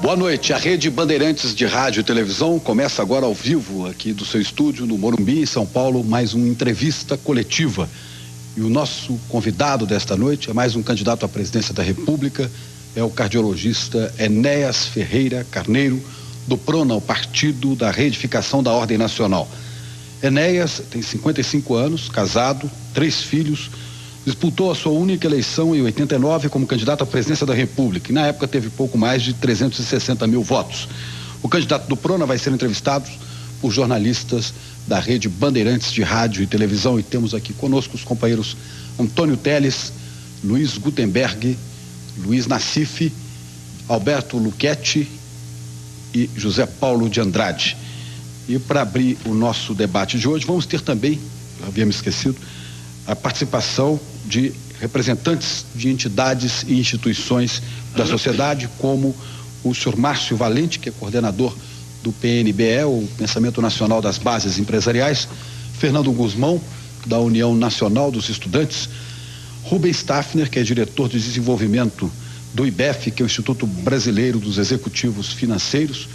Boa noite. A Rede Bandeirantes de Rádio e Televisão começa agora ao vivo aqui do seu estúdio no Morumbi, em São Paulo, mais uma entrevista coletiva. E o nosso convidado desta noite é mais um candidato à presidência da República, é o cardiologista Enéas Ferreira Carneiro, do PRONA, o Partido da Reedificação da Ordem Nacional. Enéas tem 55 anos, casado, 3 filhos, disputou a sua única eleição em 89 como candidato à presidência da República e na época teve pouco mais de 360 mil votos. O candidato do PRONA vai ser entrevistado por jornalistas da Rede Bandeirantes de Rádio e Televisão e temos aqui conosco os companheiros Antônio Teles, Luiz Gutenberg, Luiz Nassif, Alberto Luchetti e José Paulo de Andrade. E para abrir o nosso debate de hoje, vamos ter também, eu havia me esquecido, a participação de representantes de entidades e instituições da sociedade, como o senhor Márcio Valente, que é coordenador do PNBE, o Pensamento Nacional das Bases Empresariais, Fernando Guzmão, da União Nacional dos Estudantes, Rubens Staffner, que é diretor de desenvolvimento do IBEF, que é o Instituto Brasileiro dos Executivos Financeiros,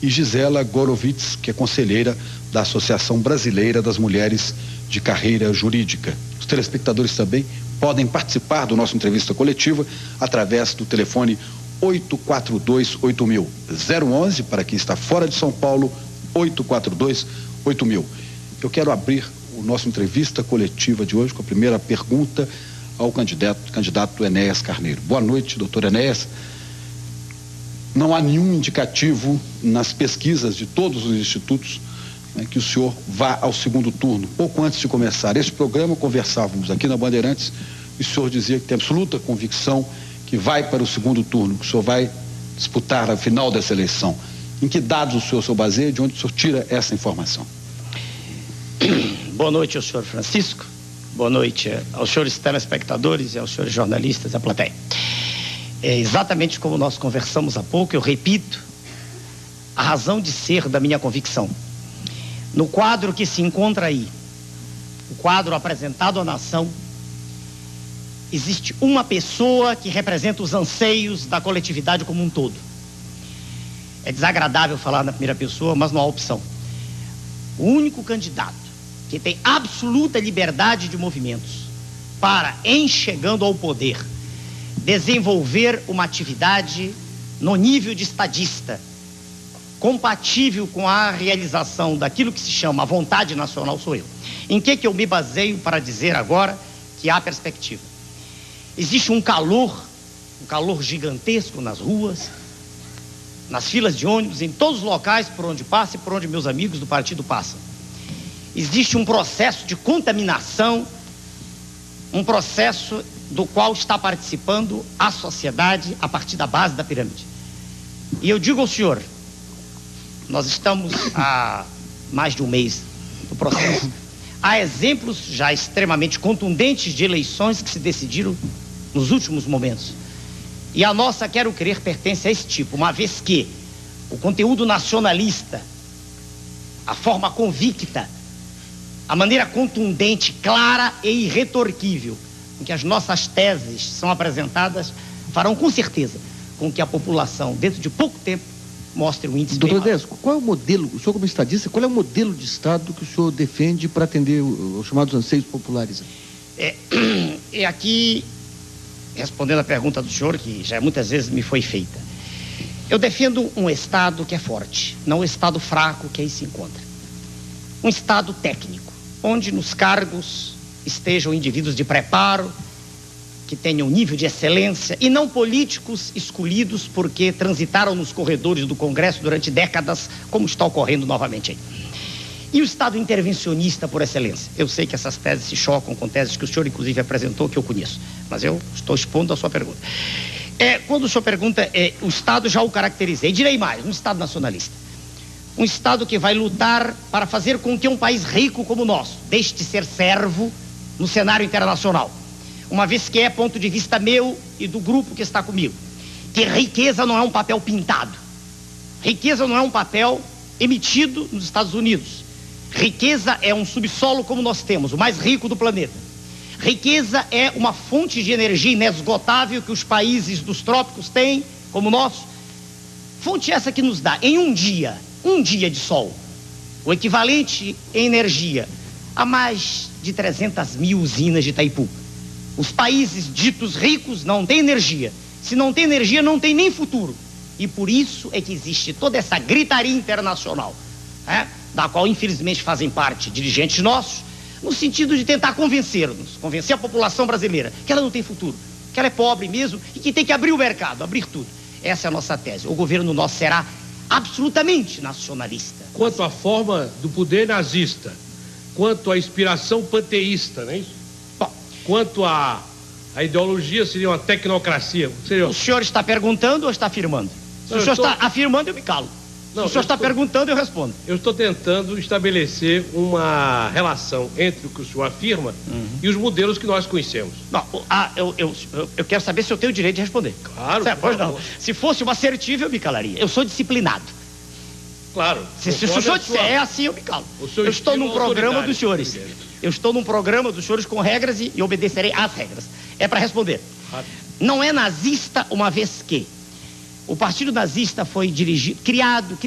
e Gisela Gorovitz, que é conselheira da Associação Brasileira das Mulheres de Carreira Jurídica. Os telespectadores também podem participar do nosso entrevista coletiva através do telefone 842-8000, 011 para quem está fora de São Paulo, 842-8000. Eu quero abrir o nosso entrevista coletiva de hoje com a primeira pergunta ao candidato Enéas Carneiro. Boa noite, doutor Enéas. Não há nenhum indicativo nas pesquisas de todos os institutos, né, que o senhor vá ao segundo turno. Pouco antes de começar este programa, conversávamos aqui na Bandeirantes e o senhor dizia que tem absoluta convicção que vai para o segundo turno, que o senhor vai disputar a final dessa eleição. Em que dados o senhor se baseia, de onde o senhor tira essa informação? Boa noite ao senhor Francisco, boa noite aos senhores telespectadores e aos senhores jornalistas, à plateia. É exatamente como nós conversamos há pouco, eu repito a razão de ser da minha convicção. No quadro que se encontra aí, o quadro apresentado à nação, existe uma pessoa que representa os anseios da coletividade como um todo. É desagradável falar na primeira pessoa, mas não há opção. O único candidato que tem absoluta liberdade de movimentos para, em chegando ao poder, desenvolver uma atividade no nível de estadista, compatível com a realização daquilo que se chama a vontade nacional, sou eu. Em que eu me baseio para dizer agora que há perspectiva? Existe um calor gigantesco nas ruas, nas filas de ônibus, em todos os locais por onde passa e por onde meus amigos do partido passam. Existe um processo de contaminação, um processo do qual está participando a sociedade a partir da base da pirâmide. E eu digo ao senhor, nós estamos há mais de um mês no processo. Há exemplos já extremamente contundentes de eleições que se decidiram nos últimos momentos. E a nossa, quero crer, pertence a esse tipo, uma vez que o conteúdo nacionalista, a forma convicta, a maneira contundente, clara e irretorquível em que as nossas teses são apresentadas, farão com certeza com que a população, dentro de pouco tempo, mostre um índice bem Doutor alto. Desco, qual é o modelo, o senhor como estadista, qual é o modelo de Estado que o senhor defende para atender os chamados anseios populares? E aqui, respondendo a pergunta do senhor, que já muitas vezes me foi feita, eu defendo um Estado que é forte, não um Estado fraco que aí se encontra. Um Estado técnico, onde nos cargos estejam indivíduos de preparo, que tenham nível de excelência, e não políticos escolhidos porque transitaram nos corredores do Congresso durante décadas, como está ocorrendo novamente aí. E o Estado intervencionista por excelência. Eu sei que essas teses se chocam com teses que o senhor inclusive apresentou, que eu conheço, mas eu estou expondo a sua pergunta. Quando o senhor pergunta, o Estado já o caracterizei, direi mais, um Estado nacionalista. Um Estado que vai lutar para fazer com que um país rico como o nosso deixe de ser servo no cenário internacional. Uma vez que é ponto de vista meu e do grupo que está comigo, que riqueza não é um papel pintado. Riqueza não é um papel emitido nos Estados Unidos. Riqueza é um subsolo como nós temos, o mais rico do planeta. Riqueza é uma fonte de energia inesgotável que os países dos trópicos têm, como o nosso, Fonte essa que nos dá, em um dia de sol, o equivalente em energia a mais de 300 mil usinas de Itaipu. Os países ditos ricos não têm energia. Se não tem energia, não tem nem futuro. E por isso é que existe toda essa gritaria internacional, da qual infelizmente fazem parte dirigentes nossos, no sentido de tentar convencer a população brasileira que ela não tem futuro, que ela é pobre mesmo e que tem que abrir o mercado, abrir tudo. Essa é a nossa tese. O governo nosso será absolutamente nacionalista. Quanto à forma do poder nazista, quanto à inspiração panteísta, não é isso? Bom, quanto à ideologia, seria uma tecnocracia. Seria... O senhor está perguntando ou está afirmando? Se o senhor está afirmando, eu me calo. Se o senhor está perguntando, eu respondo. Eu estou tentando estabelecer uma relação entre o que o senhor afirma e os modelos que nós conhecemos. Não, eu quero saber se eu tenho o direito de responder. Claro. Pois não. Se fosse uma assertiva, eu me calaria. Eu sou disciplinado. Claro. Se o senhor disser é assim, eu me calo. Eu estou num programa dos senhores. Eu estou num programa dos senhores com regras e obedecerei às regras. É para responder. Não é nazista, uma vez que o partido nazista foi criado,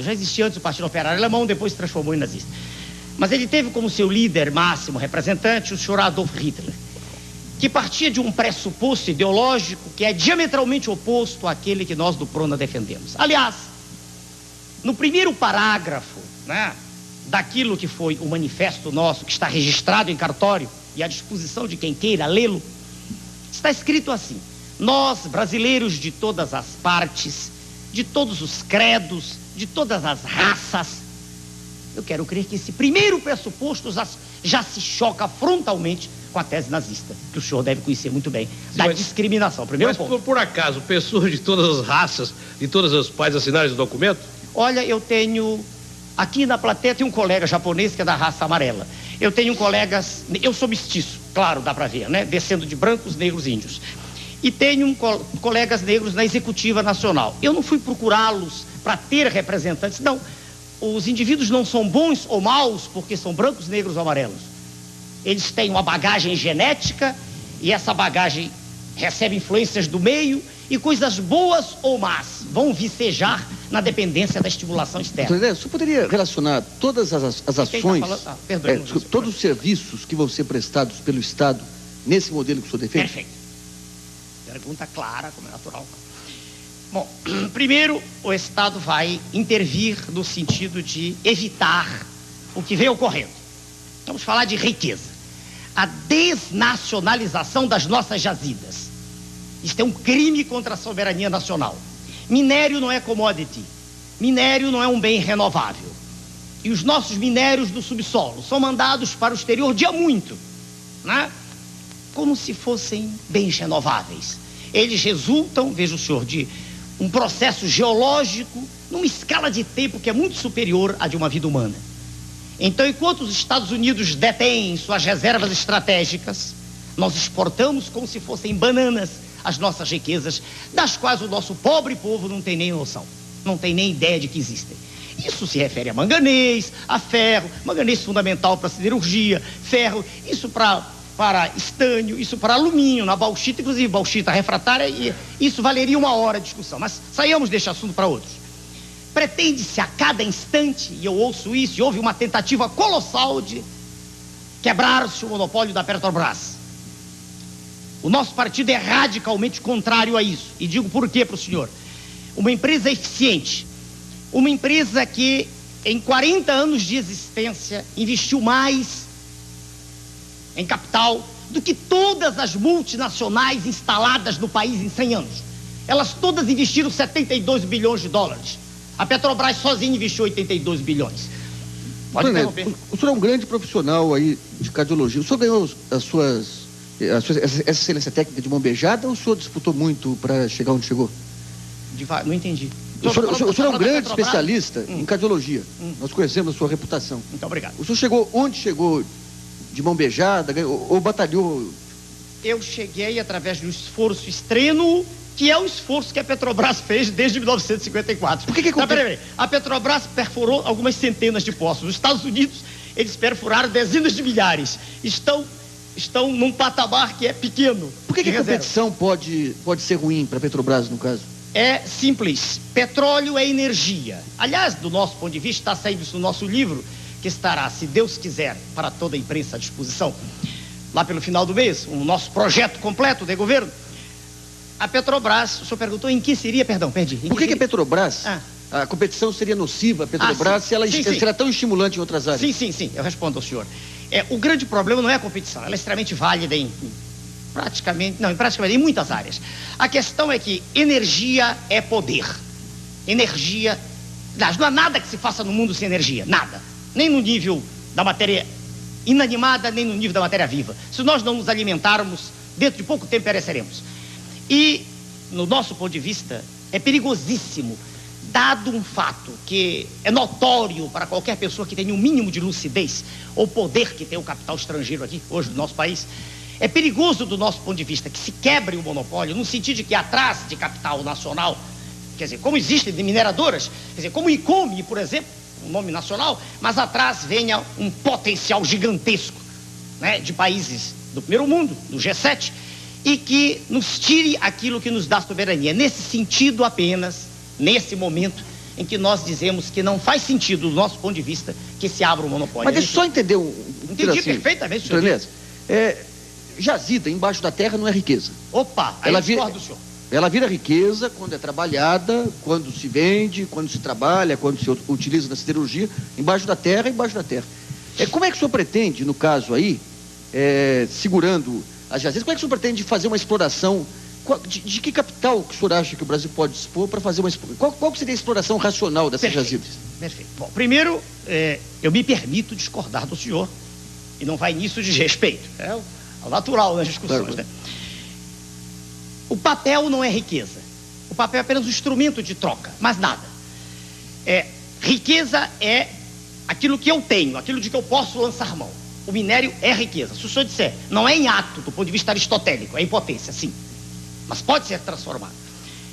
já existia antes o Partido Operário Alemão, depois se transformou em nazista. Mas ele teve como seu líder máximo representante o senhor Adolf Hitler, que partia de um pressuposto ideológico que é diametralmente oposto àquele que nós do Prona defendemos. Aliás, no primeiro parágrafo, daquilo que foi o manifesto nosso, que está registrado em cartório e à disposição de quem queira lê-lo, está escrito assim: nós, brasileiros de todas as partes, de todos os credos, de todas as raças. Eu quero crer que esse primeiro pressuposto já se choca frontalmente com a tese nazista, que o senhor deve conhecer muito bem, da discriminação. Primeiro ponto. Por acaso, pessoas de todas as raças, de todas as partes assinaram esse documento? Olha, eu tenho... Aqui na plateia tem um colega japonês que é da raça amarela. Eu tenho colegas... Eu sou mestiço, claro, dá pra ver, descendo de brancos, negros e índios. E tenho colegas negros na Executiva Nacional. Eu não fui procurá-los para ter representantes, não. Os indivíduos não são bons ou maus porque são brancos, negros ou amarelos. Eles têm uma bagagem genética e essa bagagem recebe influências do meio e coisas boas ou más vão vicejar na dependência da estimulação externa. Então, você poderia relacionar todas as ações, todos os serviços que vão ser prestados pelo Estado nesse modelo que o senhor defende? Perfeito. Pergunta clara, como é natural. Bom, primeiro, o Estado vai intervir no sentido de evitar o que vem ocorrendo. Vamos falar de riqueza. A desnacionalização das nossas jazidas. Isto é um crime contra a soberania nacional. Minério não é commodity. Minério não é um bem renovável. E os nossos minérios do subsolo são mandados para o exterior de há muito, como se fossem bens renováveis. Eles resultam, veja o senhor, de um processo geológico numa escala de tempo que é muito superior à de uma vida humana. Então, enquanto os Estados Unidos detêm suas reservas estratégicas, nós exportamos como se fossem bananas as nossas riquezas, das quais o nosso pobre povo não tem nem noção, não tem nem ideia de que existem. Isso se refere a manganês, a ferro, manganês fundamental para siderurgia, ferro, isso para estânio, isso para alumínio, na bauxita, inclusive bauxita refratária, e isso valeria uma hora de discussão, mas saiamos deste assunto para outros. Pretende-se a cada instante, e eu ouço isso, e houve uma tentativa colossal de quebrar-se o monopólio da Petrobras. O nosso partido é radicalmente contrário a isso, e digo por quê para o senhor. Uma empresa eficiente, uma empresa que em 40 anos de existência investiu mais em capital do que todas as multinacionais instaladas no país em 100 anos. Elas todas investiram 72 bilhões de dólares. A Petrobras sozinha investiu 82 bilhões. Pode interromper. O senhor é um grande profissional aí de cardiologia. O senhor ganhou essa excelência técnica de mão beijada ou o senhor disputou muito para chegar onde chegou? Não entendi. O senhor é um grande especialista em cardiologia. Nós conhecemos a sua reputação. Muito obrigado. O senhor chegou onde chegou? De mão beijada, ou batalhou? Eu cheguei através de um esforço extremo, que é o esforço que a Petrobras fez desde 1954. Por que peraí. A Petrobras perfurou algumas centenas de poços. Nos Estados Unidos, eles perfuraram dezenas de milhares. Estão num patamar que é pequeno. Por que a competição pode ser ruim para a Petrobras, no caso? é simples. Petróleo é energia. Aliás, do nosso ponto de vista, está saindo isso no nosso livro, que estará, se Deus quiser, para toda a imprensa à disposição, lá pelo final do mês, o nosso projeto completo de governo. A Petrobras, o senhor perguntou em que seria, perdão, perdi. Por que a Petrobras, a competição seria nociva a Petrobras se ela será tão estimulante em outras áreas? Sim, eu respondo ao senhor. O grande problema não é a competição, ela é extremamente válida em muitas áreas. A questão é que energia é poder. Energia, não há nada que se faça no mundo sem energia, nada. Nem no nível da matéria inanimada, nem no nível da matéria viva. Se nós não nos alimentarmos, dentro de pouco tempo pereceremos. E, no nosso ponto de vista, é perigosíssimo, dado um fato que é notório para qualquer pessoa que tenha um mínimo de lucidez ou poder que tem o capital estrangeiro aqui, hoje, no nosso país. É perigoso, do nosso ponto de vista, que se quebre o monopólio, no sentido de que atrás de capital nacional, quer dizer, como existem de mineradoras, quer dizer, como o ICOME, por exemplo, um nome nacional, mas atrás venha um potencial gigantesco, né, de países do primeiro mundo, do G7, e que nos tire aquilo que nos dá soberania. Nesse sentido apenas, nesse momento em que nós dizemos que não faz sentido, do nosso ponto de vista, que se abra o monopólio. Mas deixa eu só entender Entendi perfeitamente, senhor. Jazida embaixo da terra não é riqueza. Opa, aí eu discordo do senhor. Ela vira riqueza quando é trabalhada, quando se vende, quando se trabalha, quando se utiliza na siderurgia, embaixo da terra. Como é que o senhor pretende, no caso aí, segurando as jazidas, como é que o senhor pretende fazer uma exploração? De que capital que o senhor acha que o Brasil pode dispor para fazer uma exploração? Qual seria a exploração racional dessas jazidas? Perfeito. Bom, primeiro, eu me permito discordar do senhor, e não vai nisso de respeito. É o natural nas discussões, claro, né? O papel não é riqueza. O papel é apenas um instrumento de troca, mais nada. Riqueza é aquilo que eu tenho, aquilo de que eu posso lançar mão. O minério é riqueza. Se o senhor disser, não é em ato, do ponto de vista aristotélico, é em potência, sim. Mas pode ser transformado.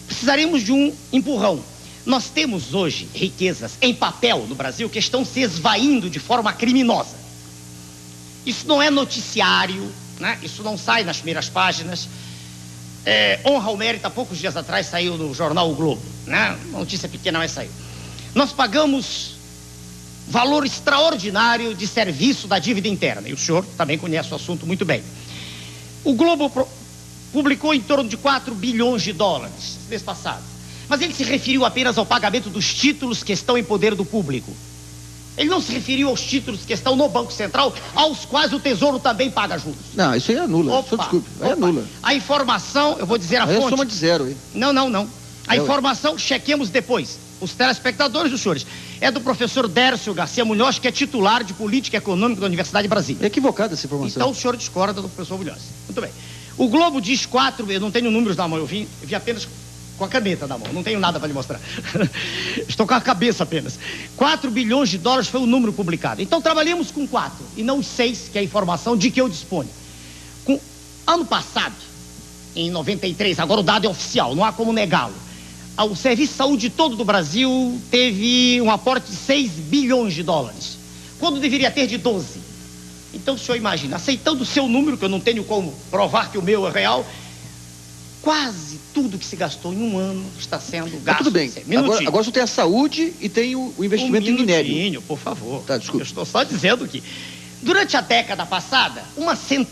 Precisaremos de um empurrão. Nós temos hoje riquezas em papel no Brasil que estão se esvaindo de forma criminosa. Isso não é noticiário, né? Isso não sai nas primeiras páginas. Honra ao mérito, há poucos dias atrás saiu no jornal O Globo, né? Uma notícia pequena, mas saiu. Nós pagamos valor extraordinário de serviço da dívida interna, e o senhor também conhece o assunto muito bem. O Globo publicou em torno de 4 bilhões de dólares mês passado, mas ele se referiu apenas ao pagamento dos títulos que estão em poder do público. Ele não se referiu aos títulos que estão no Banco Central, aos quais o Tesouro também paga juros. Não, isso aí anula. Desculpe, aí anula. A informação, eu vou dizer a fonte. É soma de zero, hein? Não. A informação, chequemos depois. Os telespectadores, os senhores, é do professor Dércio Garcia Munhoz, que é titular de Política Econômica da Universidade de Brasília. É equivocada essa informação. Então o senhor discorda do professor Munhoz. Muito bem. O Globo diz 4, eu não tenho números na mão, eu vi apenas com a caneta na mão, não tenho nada para lhe mostrar. Estou com a cabeça apenas. 4 bilhões de dólares foi o número publicado. Então trabalhamos com 4 e não os 6, que é a informação de que eu disponho. Ano passado, em 93, agora o dado é oficial, não há como negá-lo. O Serviço de Saúde todo do Brasil teve um aporte de 6 bilhões de dólares, quando deveria ter de 12. Então o senhor imagina, aceitando o seu número, que eu não tenho como provar que o meu é real, quase tudo que se gastou em um ano está sendo gasto. Tudo bem. Agora você tem a saúde e tem o investimento em minério. Por favor. Tá, desculpa. Eu estou só dizendo que, durante a década passada, 100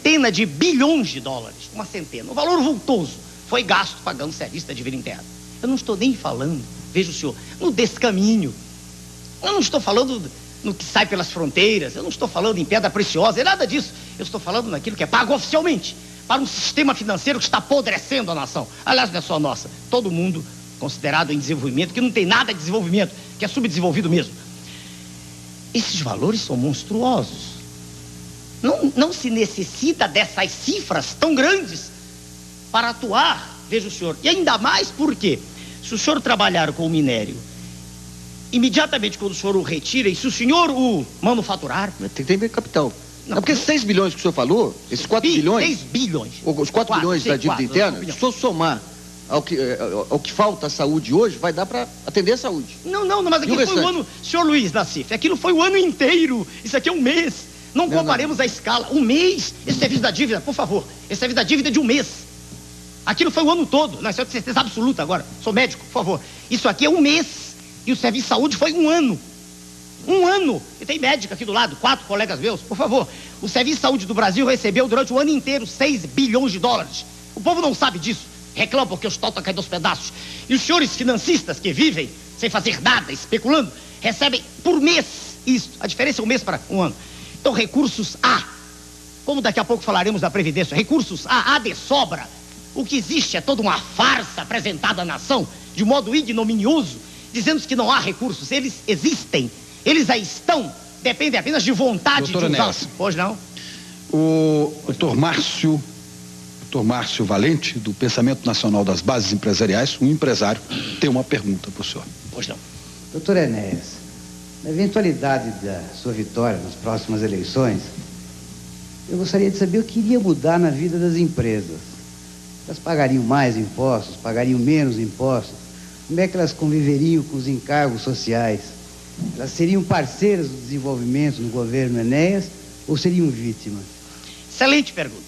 bilhões de dólares, 100, um valor vultoso, foi gasto pagando serviço da dívida interna. Eu não estou nem falando, veja o senhor, no descaminho. Eu não estou falando no que sai pelas fronteiras, eu não estou falando em pedra preciosa, é nada disso. Eu estou falando naquilo que é pago oficialmente, para um sistema financeiro que está apodrecendo a nação. Aliás, não é só a nossa, todo mundo considerado em desenvolvimento, que não tem nada de desenvolvimento, que é subdesenvolvido mesmo. Esses valores são monstruosos. Não se necessita dessas cifras tão grandes para atuar, veja o senhor. E ainda mais porque, se o senhor trabalhar com o minério, imediatamente quando o senhor o retira, e se o senhor o manufaturar... Tem que ter capital. Não, porque esses 6 bilhões que o senhor falou, esses 4 bilhões... 6 bilhões. Os 4 bilhões da dívida interna, se o senhor somar ao que falta à saúde hoje, vai dar para atender a saúde. Não, mas aquilo foi o ano... Senhor Luiz Nassif, aquilo foi o ano inteiro. Isso aqui é um mês. Não comparemos a escala. Um mês, esse serviço da dívida, por favor, esse serviço da dívida é de um mês. Aquilo foi o ano todo. Não, isso é de certeza absoluta agora. Sou médico, por favor. Isso aqui é um mês. E o serviço de saúde foi um ano. Um ano. E tem médico aqui do lado, 4 colegas meus, por favor. O Serviço de Saúde do Brasil recebeu durante o ano inteiro 6 bilhões de dólares. O povo não sabe disso. Reclama porque o hospital está caindo aos pedaços. E os senhores financistas que vivem sem fazer nada, especulando, recebem por mês isso. A diferença é um mês para um ano. Então, recursos há. Como daqui a pouco falaremos da Previdência, recursos há de sobra. O que existe é toda uma farsa apresentada à nação, de modo ignominioso, dizendo que não há recursos. Eles existem. Eles aí estão. Dependem apenas de vontade de usá-los. Pois não? O doutor Márcio Valente, do Pensamento Nacional das Bases Empresariais, um empresário, tem uma pergunta para o senhor. Pois não. Doutor Enéas, na eventualidade da sua vitória nas próximas eleições, eu gostaria de saber o que iria mudar na vida das empresas. Elas pagariam mais impostos, pagariam menos impostos? Como é que elas conviveriam com os encargos sociais? Elas seriam parceiras do desenvolvimento no governo Enéas ou seriam vítimas? Excelente pergunta.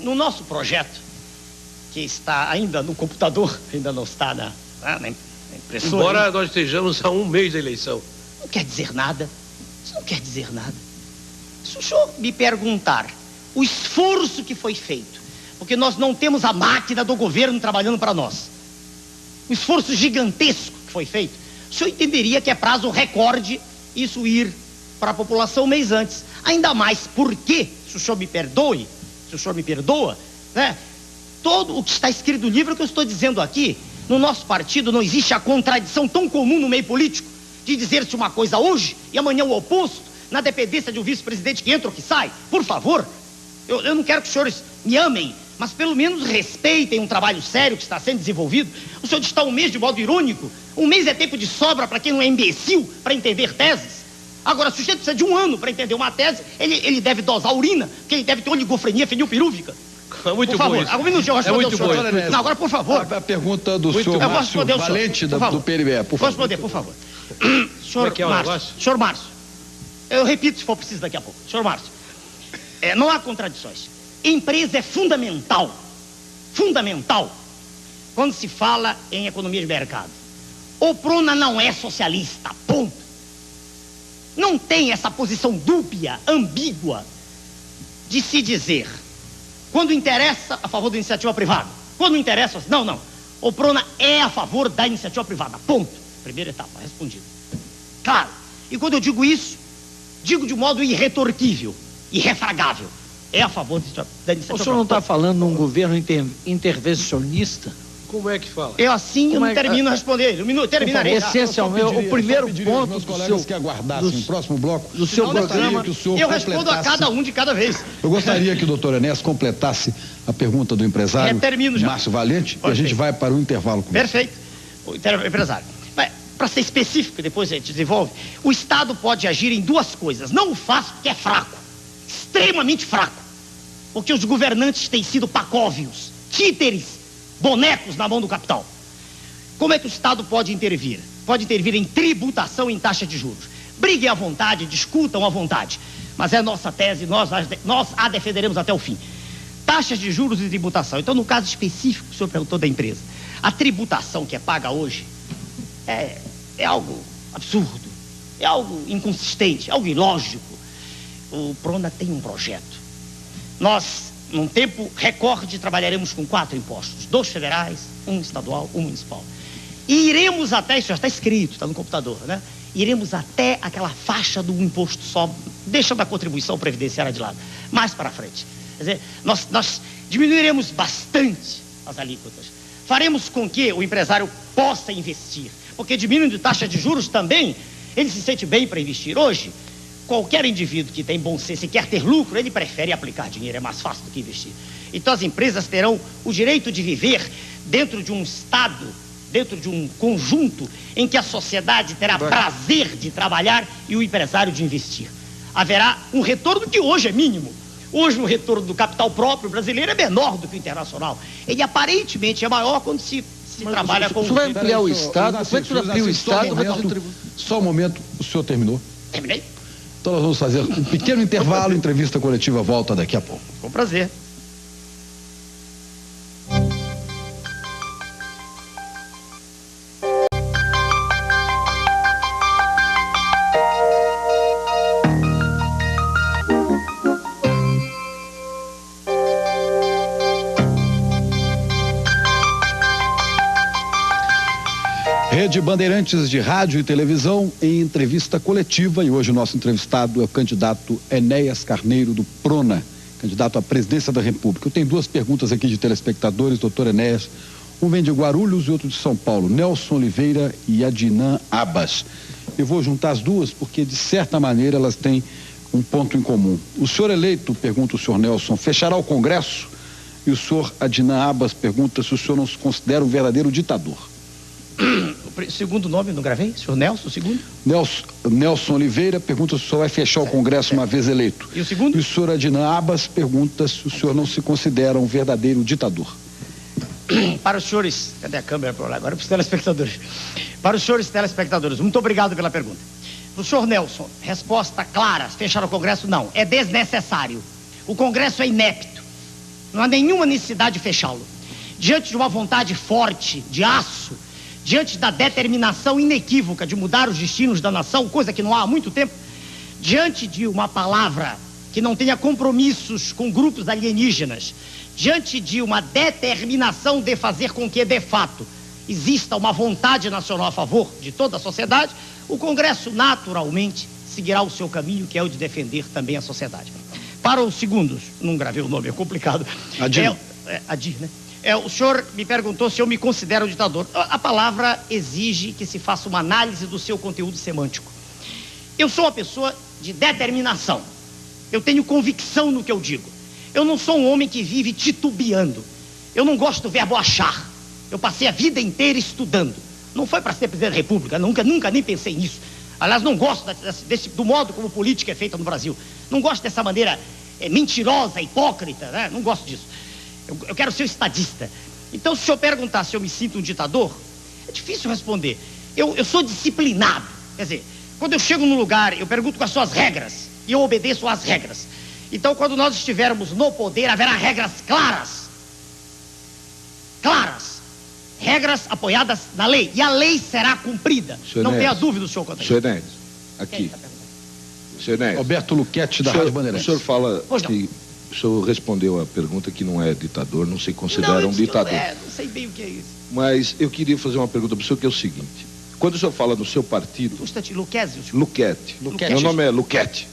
No nosso projeto, que está ainda no computador, ainda não está na impressora. Embora nós estejamos a um mês da eleição. Não quer dizer nada. Isso não quer dizer nada. Se o senhor me perguntar o esforço que foi feito, porque nós não temos a máquina do governo trabalhando para nós, o esforço gigantesco que foi feito, o senhor entenderia que é prazo recorde isso ir para a população um mês antes. Ainda mais porque, se o senhor me perdoe, se o senhor me perdoa, né? Todo o que está escrito no livro que eu estou dizendo aqui, no nosso partido não existe a contradição tão comum no meio político de dizer-se uma coisa hoje e amanhã o oposto, na dependência de um vice-presidente que entra ou que sai. Por favor, eu não quero que os senhores me amem, mas pelo menos respeitem um trabalho sério que está sendo desenvolvido. O senhor está um mês de modo irônico. Um mês é tempo de sobra para quem não é imbecil para entender teses. Agora, se o sujeito precisa de um ano para entender uma tese, ele deve dosar urina, porque ele deve ter oligofrenia fenilpirúvica. É muito por favor, bom isso. algum minutinho, eu É muito bom isso. Não, agora, por favor. A pergunta do Muito senhor bom. Márcio Valente, do PNB, por favor. Posso responder, por favor. Como é que é o negócio? Senhor Márcio, eu repito se for preciso daqui a pouco. Senhor Márcio, não há contradições. Empresa é fundamental, quando se fala em economia de mercado. O Prona não é socialista, ponto. Não tem essa posição dúbia, ambígua, de se dizer, quando interessa, a favor da iniciativa privada. Quando interessa, não. O Prona é a favor da iniciativa privada, ponto. Primeira etapa, respondido. Claro, e quando eu digo isso, digo de modo irretorquível, irrefragável. É a favor da iniciativa privada. O senhor não está falando num governo intervencionista? Como é que fala? Eu assim eu não termino a responder. Terminarei. Essencialmente, o primeiro ponto meus do colegas seu... que aguardassem o próximo bloco. Do seu Eu gostaria programa, que o senhor Eu respondo a completasse- cada um de cada vez. Eu gostaria que o doutor Enéas completasse a pergunta do empresário Termino já. Márcio Valente, e a Perfeito. gente vai para o intervalo com Perfeito. O empresário. Para ser específico, depois a gente desenvolve, o Estado pode agir em duas coisas. Não o faz porque é fraco, extremamente fraco, porque os governantes têm sido pacóvios, títeres, bonecos na mão do capital. Como é que o Estado pode intervir? Pode intervir em tributação e em taxa de juros. Briguem à vontade, discutam à vontade, mas é nossa tese, nós a defenderemos até o fim. Taxas de juros e tributação. Então, no caso específico que o senhor perguntou da empresa, a tributação que é paga hoje é algo absurdo, é algo inconsistente, algo ilógico. O Prona tem um projeto. Nós, num tempo recorde, trabalharemos com 4 impostos, 2 federais, 1 estadual, 1 municipal. E iremos até, isso já está escrito, está no computador, né? Iremos até aquela faixa do imposto só, deixando a contribuição previdenciária de lado, mais para frente. Quer dizer, nós diminuiremos bastante as alíquotas. Faremos com que o empresário possa investir, porque diminuindo taxa de juros também, ele se sente bem para investir. Hoje, qualquer indivíduo que tem bom senso e quer ter lucro, ele prefere aplicar dinheiro, é mais fácil do que investir. Então as empresas terão o direito de viver dentro de um Estado, dentro de um conjunto em que a sociedade terá prazer de trabalhar e o empresário de investir. Haverá um retorno que hoje é mínimo. Hoje o retorno do capital próprio brasileiro é menor do que o internacional. Ele aparentemente é maior quando se trabalha com... O senhor vai ampliar o Estado? Como é que o senhor amplia o Estado? Só um momento, o senhor terminou? Terminei? Então nós vamos fazer um pequeno intervalo, entrevista coletiva volta daqui a pouco. Com prazer. Rede Bandeirantes de Rádio e Televisão em entrevista coletiva, e hoje o nosso entrevistado é o candidato Enéas Carneiro do Prona, candidato à presidência da República. Eu tenho duas perguntas aqui de telespectadores, doutor Enéas. Um vem de Guarulhos e outro de São Paulo, Nelson Oliveira e Adnan Abbas. Eu vou juntar as duas porque, de certa maneira, elas têm um ponto em comum. O senhor eleito, pergunta o senhor Nelson, fechará o Congresso? E o senhor Adnan Abbas pergunta se o senhor não se considera um verdadeiro ditador. O segundo nome, não gravei? Senhor Nelson, o segundo? Nelson Oliveira pergunta se o senhor vai fechar o Congresso uma vez eleito. E o segundo? E o senhor Adnan Abbas pergunta se o senhor não se considera um verdadeiro ditador. Para os senhores, cadê a câmera para lá agora? Para os telespectadores. Para os senhores telespectadores, muito obrigado pela pergunta. Para o senhor Nelson, resposta clara: fechar o Congresso não, é desnecessário. O Congresso é inepto, não há nenhuma necessidade de fechá-lo. Diante de uma vontade forte, de aço, diante da determinação inequívoca de mudar os destinos da nação, coisa que não há muito tempo, diante de uma palavra que não tenha compromissos com grupos alienígenas, diante de uma determinação de fazer com que, de fato, exista uma vontade nacional a favor de toda a sociedade, o Congresso naturalmente seguirá o seu caminho, que é o de defender também a sociedade. Para os segundos, não gravei o nome, é complicado. Adir. Adir, né? O senhor me perguntou se eu me considero ditador. A palavra exige que se faça uma análise do seu conteúdo semântico. Eu sou uma pessoa de determinação. Eu tenho convicção no que eu digo. Eu não sou um homem que vive titubeando. Eu não gosto do verbo achar. Eu passei a vida inteira estudando. Não foi para ser presidente da República, nunca nem pensei nisso. Aliás, não gosto do modo como política é feita no Brasil. Não gosto dessa maneira mentirosa, hipócrita, né? Não gosto disso. Eu quero ser estadista. Então, se o senhor perguntar se eu me sinto um ditador, é difícil responder. Eu sou disciplinado. Quer dizer, quando eu chego num lugar, eu pergunto quais são as regras, e eu obedeço às regras. Então, quando nós estivermos no poder, haverá regras claras. Claras. Regras apoiadas na lei. E a lei será cumprida. Não tenha dúvida, senhor quanto a isso. Senhor Enéas, aqui. Senhor Enéas. Roberto Luquete, da Rádio Bandeirantes. O senhor fala que... O senhor respondeu a pergunta que não é ditador, não se considera um ditador. Não sei bem o que é isso. Mas eu queria fazer uma pergunta para o senhor, que é o seguinte. Quando o senhor fala no seu partido... Luquete. Meu nome é Luquete.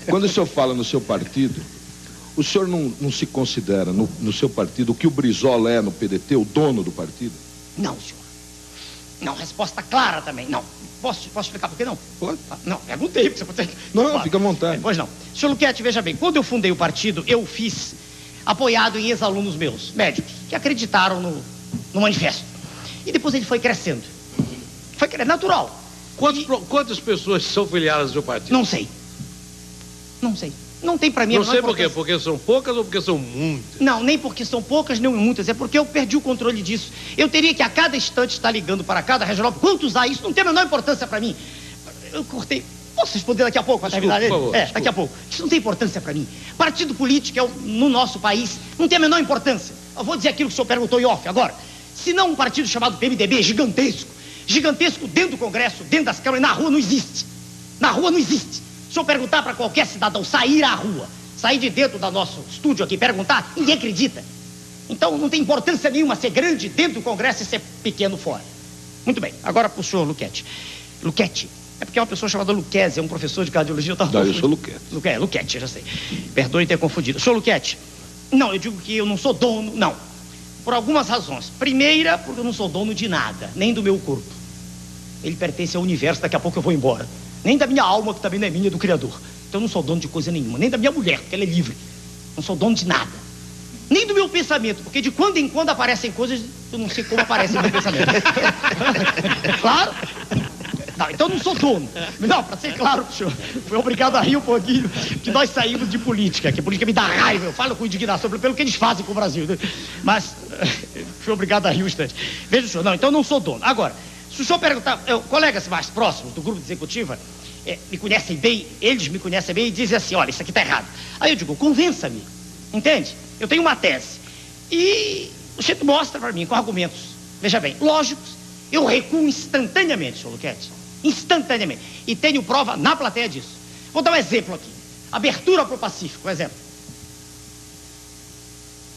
Quando o senhor fala no seu partido, o senhor não se considera no seu partido o que o Brizola é no PDT, o dono do partido? Não, senhor. Não, resposta clara também, não. Posso explicar por que não? Pode. Não, perguntei. Você pode... Não, fica à vontade. Pois não. Senhor Luquete, veja bem, quando eu fundei o partido, eu fiz apoiado em ex-alunos meus, médicos, que acreditaram no manifesto. E depois ele foi crescendo. Foi natural. Quantas pessoas são filiadas ao seu partido? Não sei. Não tem pra mim... Não sei por quê, porque são poucas ou porque são muitas? Não, nem porque são poucas, nem muitas, é porque eu perdi o controle disso. Eu teria que a cada instante estar ligando para cada regional. Quanto usar isso? Não tem a menor importância para mim. Eu cortei... Posso responder daqui a pouco? Desculpa, por favor. Daqui a pouco. Isso não tem importância para mim. Partido político no nosso país não tem a menor importância. Eu vou dizer aquilo que o senhor perguntou em off agora. Se não um partido chamado PMDB, gigantesco dentro do Congresso, dentro das câmaras, na rua não existe. Na rua não existe. Se eu perguntar para qualquer cidadão sair à rua, sair de dentro do nosso estúdio aqui, perguntar, ninguém acredita. Então não tem importância nenhuma ser grande dentro do Congresso e ser pequeno fora. Muito bem, agora para o senhor Luquete. Luquete, é porque é uma pessoa chamada Luquezzi, é um professor de cardiologia. Eu sou Luquete. Luquete, já sei. Perdoe ter confundido. Senhor Luquete, não, eu digo que eu não sou dono, não. Por algumas razões. Primeira, porque eu não sou dono de nada, nem do meu corpo. Ele pertence ao universo, daqui a pouco eu vou embora. Nem da minha alma, que também não é minha, é do Criador. Então eu não sou dono de coisa nenhuma. Nem da minha mulher, porque ela é livre. Não sou dono de nada. Nem do meu pensamento, porque de quando em quando aparecem coisas, eu não sei como aparecem no meu pensamento. Claro? Não, então eu não sou dono. Não, para ser claro, senhor, fui obrigado a rir um pouquinho, que nós saímos de política, que a política me dá raiva, eu falo com indignação pelo que eles fazem com o Brasil. Né? Mas fui obrigado a rir um instante. Veja, senhor, não, então eu não sou dono. Agora, se o senhor perguntar, colegas mais próximos do grupo de executiva, me conhecem bem, eles me conhecem bem e dizem assim, olha, isso aqui está errado. Aí eu digo, convença-me, entende? Eu tenho uma tese. E o jeito mostra para mim, com argumentos, veja bem, lógicos, eu recuo instantaneamente, senhor Luquete, instantaneamente. E tenho prova na plateia disso. Vou dar um exemplo aqui. Abertura para o Pacífico, um exemplo.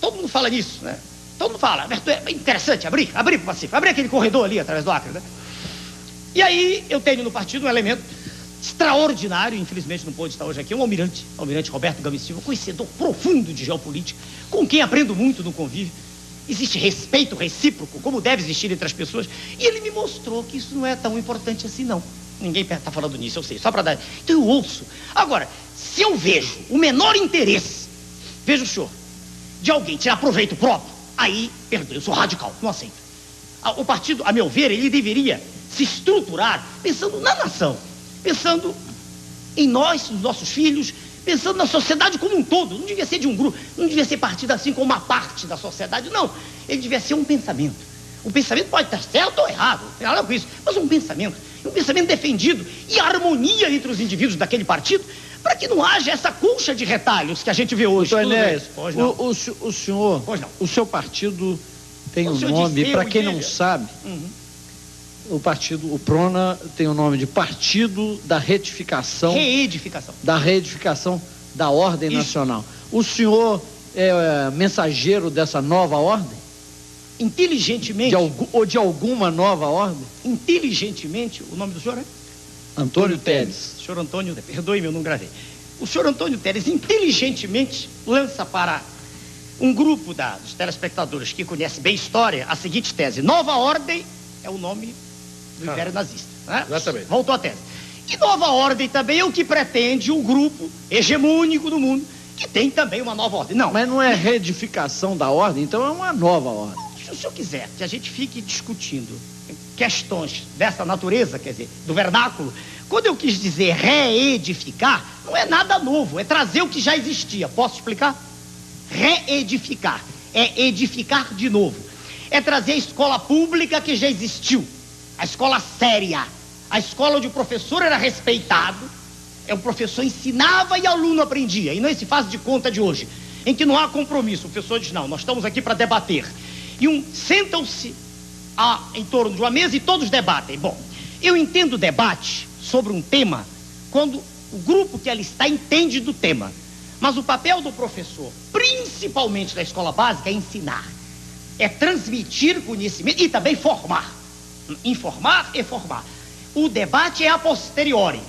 Todo mundo fala nisso, né? Todo mundo fala, é interessante abrir para o Pacífico, abrir aquele corredor ali através do Acre, né? E aí eu tenho no partido um elemento extraordinário, infelizmente não pôde estar hoje aqui, o almirante Roberto Gomes Silva, conhecedor profundo de geopolítica, com quem aprendo muito no convívio. Existe respeito recíproco, como deve existir entre as pessoas, e ele me mostrou que isso não é tão importante assim, não. Ninguém está falando nisso, eu sei, só para dar... Então eu ouço. Agora, se eu vejo o menor interesse, veja o senhor, de alguém tirar proveito próprio, aí, perdoe, eu sou radical, não aceito. O partido, a meu ver, ele deveria se estruturar pensando na nação, pensando em nós, nos nossos filhos, pensando na sociedade como um todo. Não devia ser de um grupo, não devia ser partido assim como uma parte da sociedade, não. Ele devia ser um pensamento. O pensamento pode estar certo ou errado, não tem nada com isso, mas um pensamento defendido e harmonia entre os indivíduos daquele partido, para que não haja essa colcha de retalhos que a gente vê hoje. Doutor Enéas, o senhor, o seu partido tem um nome, para quem não sabe, o partido, o PRONA, tem o nome de Partido da Reedificação da Ordem Nacional. O senhor é mensageiro dessa nova ordem? Inteligentemente. Ou de alguma nova ordem? Inteligentemente, o nome do senhor é? Antônio Teles. Senhor Antônio, perdoe-me, eu não gravei. O senhor Antônio Teles inteligentemente lança para um grupo dos telespectadores que conhece bem história a seguinte tese: Nova Ordem é o nome do Império Nazista, né? Exatamente. Voltou a tese. E Nova Ordem também é o que pretende um grupo hegemônico do mundo, que tem também uma nova ordem. Não. Mas não é reedificação da ordem, então é uma nova ordem. Se o senhor quiser que a gente fique discutindo questões dessa natureza, quer dizer, do vernáculo, quando eu quis dizer reedificar, não é nada novo, é trazer o que já existia. Posso explicar? Reedificar é edificar de novo, é trazer a escola pública que já existiu, a escola séria, a escola onde o professor era respeitado, o professor ensinava e o aluno aprendia, e não esse faz de conta de hoje, em que não há compromisso. O professor diz: não, nós estamos aqui para debater, e sentam-se em torno de uma mesa e todos debatem. Bom, eu entendo debate sobre um tema quando o grupo que ali está entende do tema, mas o papel do professor, principalmente da escola básica, é ensinar, é transmitir conhecimento e também formar. Informar e formar. O debate é a posteriori.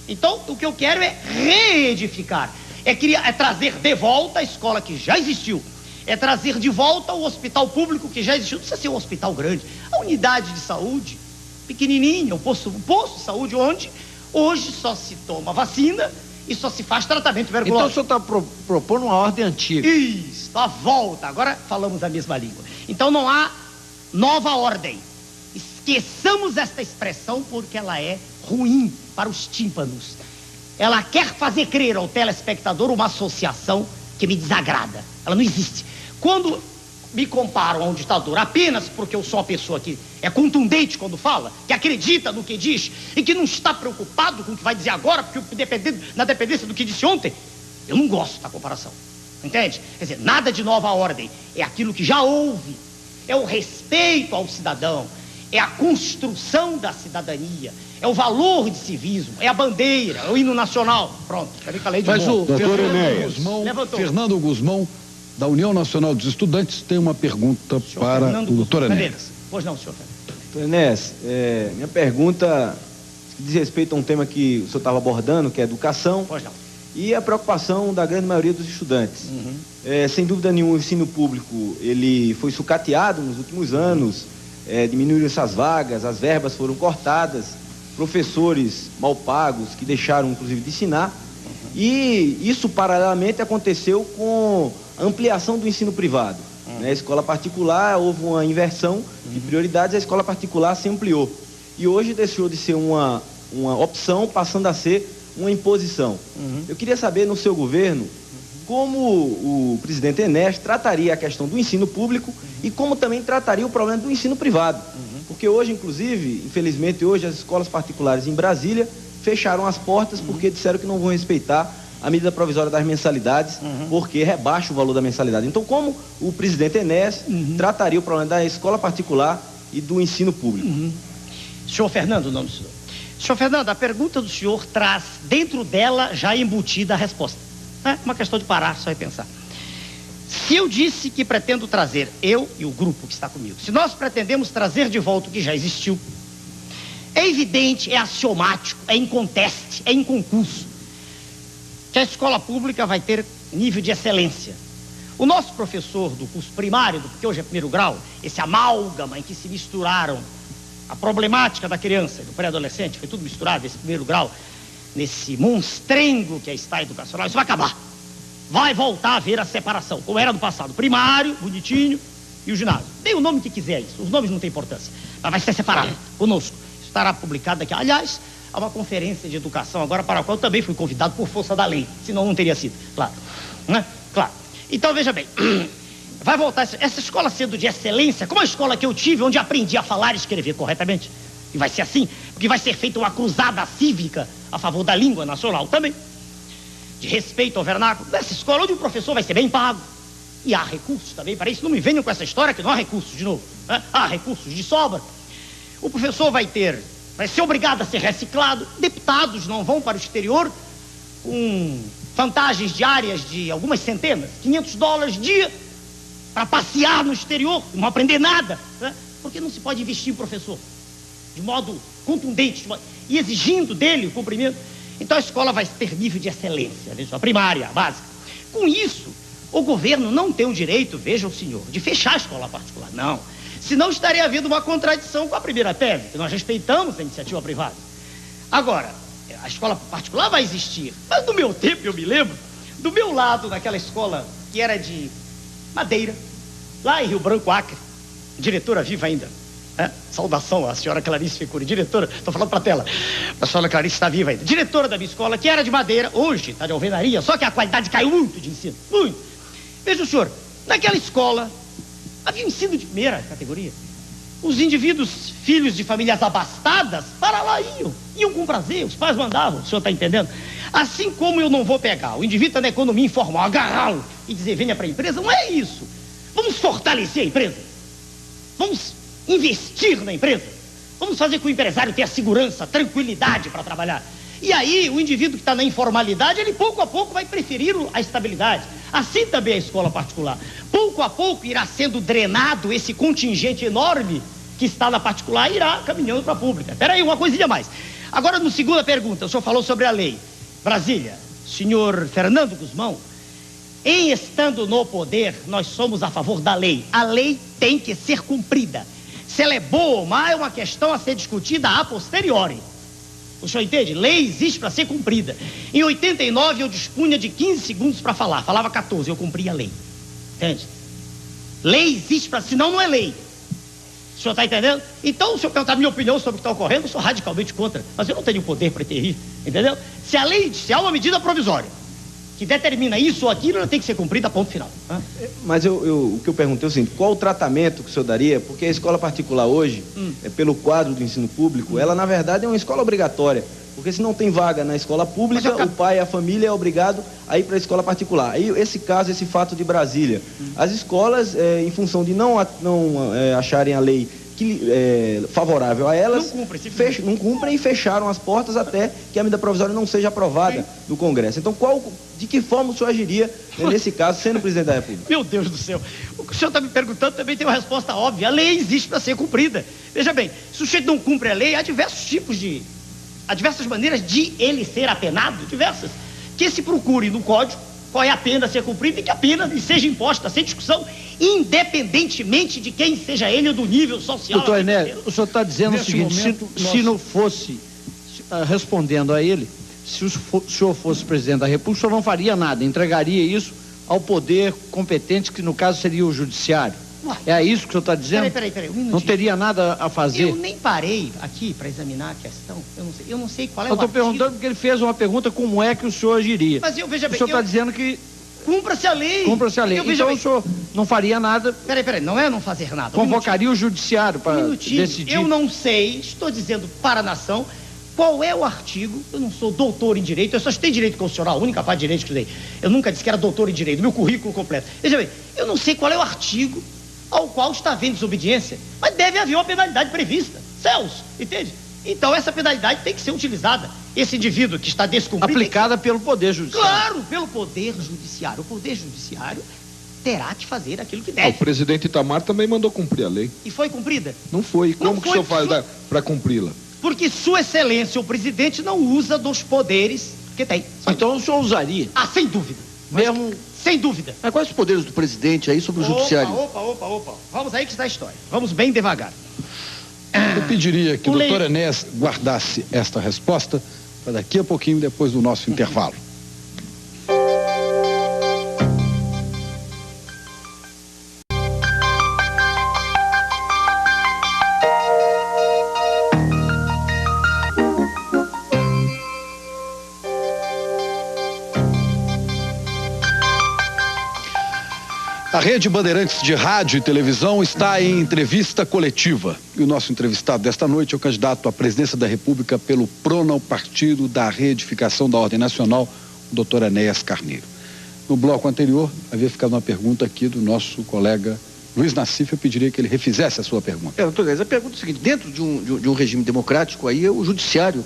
Então, o que eu quero é reedificar, é trazer de volta a escola que já existiu, é trazer de volta o hospital público que já existiu. Não precisa ser um hospital grande, a unidade de saúde pequenininha, o posto de saúde, onde hoje só se toma vacina e só se faz tratamento tuberculose. Então o senhor está propondo uma ordem antiga. Isso, a volta. Agora falamos a mesma língua. Então não há nova ordem. Esqueçamos esta expressão porque ela é ruim para os tímpanos. Ela quer fazer crer ao telespectador uma associação que me desagrada. Ela não existe. Quando me comparam a um ditador apenas porque eu sou uma pessoa que é contundente quando fala, que acredita no que diz e que não está preocupado com o que vai dizer agora, porque na dependência do que disse ontem, eu não gosto da comparação. Entende? Quer dizer, nada de nova ordem. É aquilo que já houve. É o respeito ao cidadão. É a construção da cidadania. É o valor de civismo. É a bandeira, é o hino nacional. Pronto, falei de novo. Doutor Enéas, Fernando Guzmão, da União Nacional dos Estudantes, tem uma pergunta para o doutor Enéas. Pois não, senhor Fernando. Doutor Enéas, minha pergunta diz respeito a um tema que o senhor estava abordando, que é a educação. Pois não. E a preocupação da grande maioria dos estudantes. Sem dúvida nenhuma, o ensino público ele foi sucateado nos últimos anos, diminuíram essas vagas, as verbas foram cortadas, professores mal pagos que deixaram, inclusive, de ensinar. E isso, paralelamente, aconteceu com a ampliação do ensino privado. A escola particular, houve uma inversão de prioridades, a escola particular se ampliou. E hoje deixou de ser uma opção, passando a ser uma imposição. Eu queria saber, no seu governo, como o presidente Enéas trataria a questão do ensino público e como também trataria o problema do ensino privado. Porque hoje, inclusive, infelizmente, hoje as escolas particulares em Brasília fecharam as portas porque disseram que não vão respeitar a medida provisória das mensalidades, porque rebaixa o valor da mensalidade. Então, como o presidente Enéas trataria o problema da escola particular e do ensino público? Senhor Fernando, o nome do senhor. Senhor Fernando, a pergunta do senhor traz dentro dela já embutida a resposta. É uma questão de parar só e pensar. Se eu disse que pretendo trazer, eu e o grupo que está comigo, se nós pretendemos trazer de volta o que já existiu, é evidente, é axiomático, é inconteste, é inconcurso, que a escola pública vai ter nível de excelência. O nosso professor do curso primário, porque hoje é primeiro grau, esse amálgama em que se misturaram a problemática da criança e do pré-adolescente, foi tudo misturado, esse primeiro grau, nesse monstrengo que é Estado educacional, isso vai acabar. Vai voltar a haver a separação, como era no passado, primário, bonitinho, e o ginásio. Dê o nome que quiser isso, os nomes não têm importância, mas vai ser separado conosco. Isso estará publicado aqui. Aliás, há uma conferência de educação agora para a qual eu também fui convidado por força da lei, senão não teria sido, claro. Né? Claro. Então, veja bem, vai voltar essa escola sendo de excelência, como a escola que eu tive, onde aprendi a falar e escrever corretamente. E vai ser assim, porque vai ser feita uma cruzada cívica a favor da língua nacional também, de respeito ao vernáculo, dessa escola onde o professor vai ser bem pago. E há recursos também para isso. Não me venham com essa história que não há recursos de novo, né? Há recursos de sobra. O professor vai ser obrigado a ser reciclado. Deputados não vão para o exterior com vantagens diárias de algumas centenas, $500 dia, para passear no exterior, não aprender nada, né? Porque não se pode investir em professor de modo contundente e exigindo dele o cumprimento. Então a escola vai ter nível de excelência, a primária, a básica. Com isso, o governo não tem o direito, veja o senhor, de fechar a escola particular, não. Senão estaria havendo uma contradição com a primeira tese, que nós respeitamos a iniciativa privada. Agora, a escola particular vai existir, mas no meu tempo, eu me lembro, do meu lado, naquela escola que era de Madeira, lá em Rio Branco, Acre, diretora viva ainda, né? Saudação à senhora Clarice Ficuri, diretora, estou falando para a tela, a senhora Clarice está viva ainda, diretora da minha escola, que era de Madeira, hoje está de alvenaria, só que a qualidade caiu muito de ensino, muito. Veja o senhor, naquela escola havia ensino de primeira categoria. Os indivíduos, filhos de famílias abastadas, para lá iam com prazer, os pais mandavam, o senhor está entendendo? Assim como eu não vou pegar o indivíduo está na economia informal, agarrá-lo e dizer venha para a empresa, não é isso. Vamos fortalecer a empresa, vamos investir na empresa, vamos fazer com que o empresário tenha segurança, tranquilidade para trabalhar. E aí o indivíduo que está na informalidade, ele pouco a pouco vai preferir a estabilidade. Assim também a escola particular. Pouco a pouco irá sendo drenado esse contingente enorme que está na particular e irá caminhando para a pública. Espera aí, uma coisinha a mais. Agora, no segunda pergunta, o senhor falou sobre a lei. Brasília, senhor Fernando Guzmão, em estando no poder, nós somos a favor da lei. A lei tem que ser cumprida. Se ela é boa ou má é uma questão a ser discutida a posteriori. O senhor entende? Lei existe para ser cumprida. Em 89 eu dispunha de 15 segundos para falar. Falava 14, eu cumpria a lei. Entende? Lei existe para... Senão não é lei. O senhor está entendendo? Então, se o senhor perguntar a minha opinião sobre o que está ocorrendo, eu sou radicalmente contra. Mas eu não tenho poder para intervir. Entendeu? Se a lei, se há uma medida provisória que determina isso ou aquilo, ela tem que ser cumprida a ponto final. Mas o que eu perguntei é o seguinte, qual o tratamento que o senhor daria? Porque a escola particular hoje, pelo quadro do ensino público, ela na verdade é uma escola obrigatória. Porque se não tem vaga na escola pública, o pai e a família é obrigado a ir para a escola particular. Aí esse caso, esse fato de Brasília, as escolas, em função de não acharem a lei favorável a elas, não cumprem e fecharam as portas até que a medida provisória não seja aprovada no Congresso. Então, de que forma o senhor agiria nesse caso, sendo presidente da República? Meu Deus do céu, o que o senhor está me perguntando também tem uma resposta óbvia. A lei existe para ser cumprida. Veja bem, se o sujeito não cumpre a lei, há diversas maneiras de ele ser apenado, diversas, que se procure no código qual é a pena a ser cumprida e que a pena seja imposta sem discussão, independentemente de quem seja ele ou do nível social. Doutor Enélio, o senhor está dizendo o seguinte, se não fosse, respondendo a ele, se o senhor fosse presidente da República, o senhor não faria nada, entregaria isso ao poder competente, que no caso seria o judiciário. É isso que o senhor está dizendo? Peraí, um minutinho. Não teria nada a fazer? Eu nem parei aqui para examinar a questão. Eu não sei qual é o artigo. Eu estou perguntando porque ele fez uma pergunta, como é que o senhor agiria? Mas veja bem, o senhor está dizendo que... Cumpra-se a lei. Cumpra-se a lei. Então o senhor não faria nada... Peraí, não é não fazer nada. Convocaria o judiciário para decidir. Eu não sei, estou dizendo para a nação, qual é o artigo. Eu não sou doutor em direito, eu só estudei direito constitucional, a única parte de direito que estudei. Eu nunca disse que era doutor em direito, meu currículo completo. Veja bem, eu não sei qual é o artigo ao qual está havendo desobediência, mas deve haver uma penalidade prevista. Céus, entende? Então essa penalidade tem que ser utilizada. Esse indivíduo que está descumprindo... Aplicada pelo Poder Judiciário. Claro, pelo Poder Judiciário. O Poder Judiciário terá que fazer aquilo que deve. O presidente Itamar também mandou cumprir a lei. E foi cumprida? Não foi. Como que o senhor faz para cumpri-la? Porque Sua Excelência, o presidente, não usa dos poderes que tem. Então o senhor usaria? Ah, sem dúvida. Mesmo... Sem dúvida. Mas quais os poderes do presidente aí sobre o judiciário? Opa. Vamos aí que está a história. Vamos bem devagar. Eu pediria que o doutor Enéas guardasse esta resposta para daqui a pouquinho, depois do nosso intervalo. A Rede Bandeirantes de Rádio e Televisão está em entrevista coletiva. E o nosso entrevistado desta noite é o candidato à presidência da República pelo PRONA, o Partido da Reedificação da Ordem Nacional, o doutor Enéas Carneiro. No bloco anterior, havia ficado uma pergunta aqui do nosso colega Luiz Nassif. Eu pediria que ele refizesse a sua pergunta. Doutor Enéas, a pergunta é a seguinte: dentro de um regime democrático, aí é o judiciário,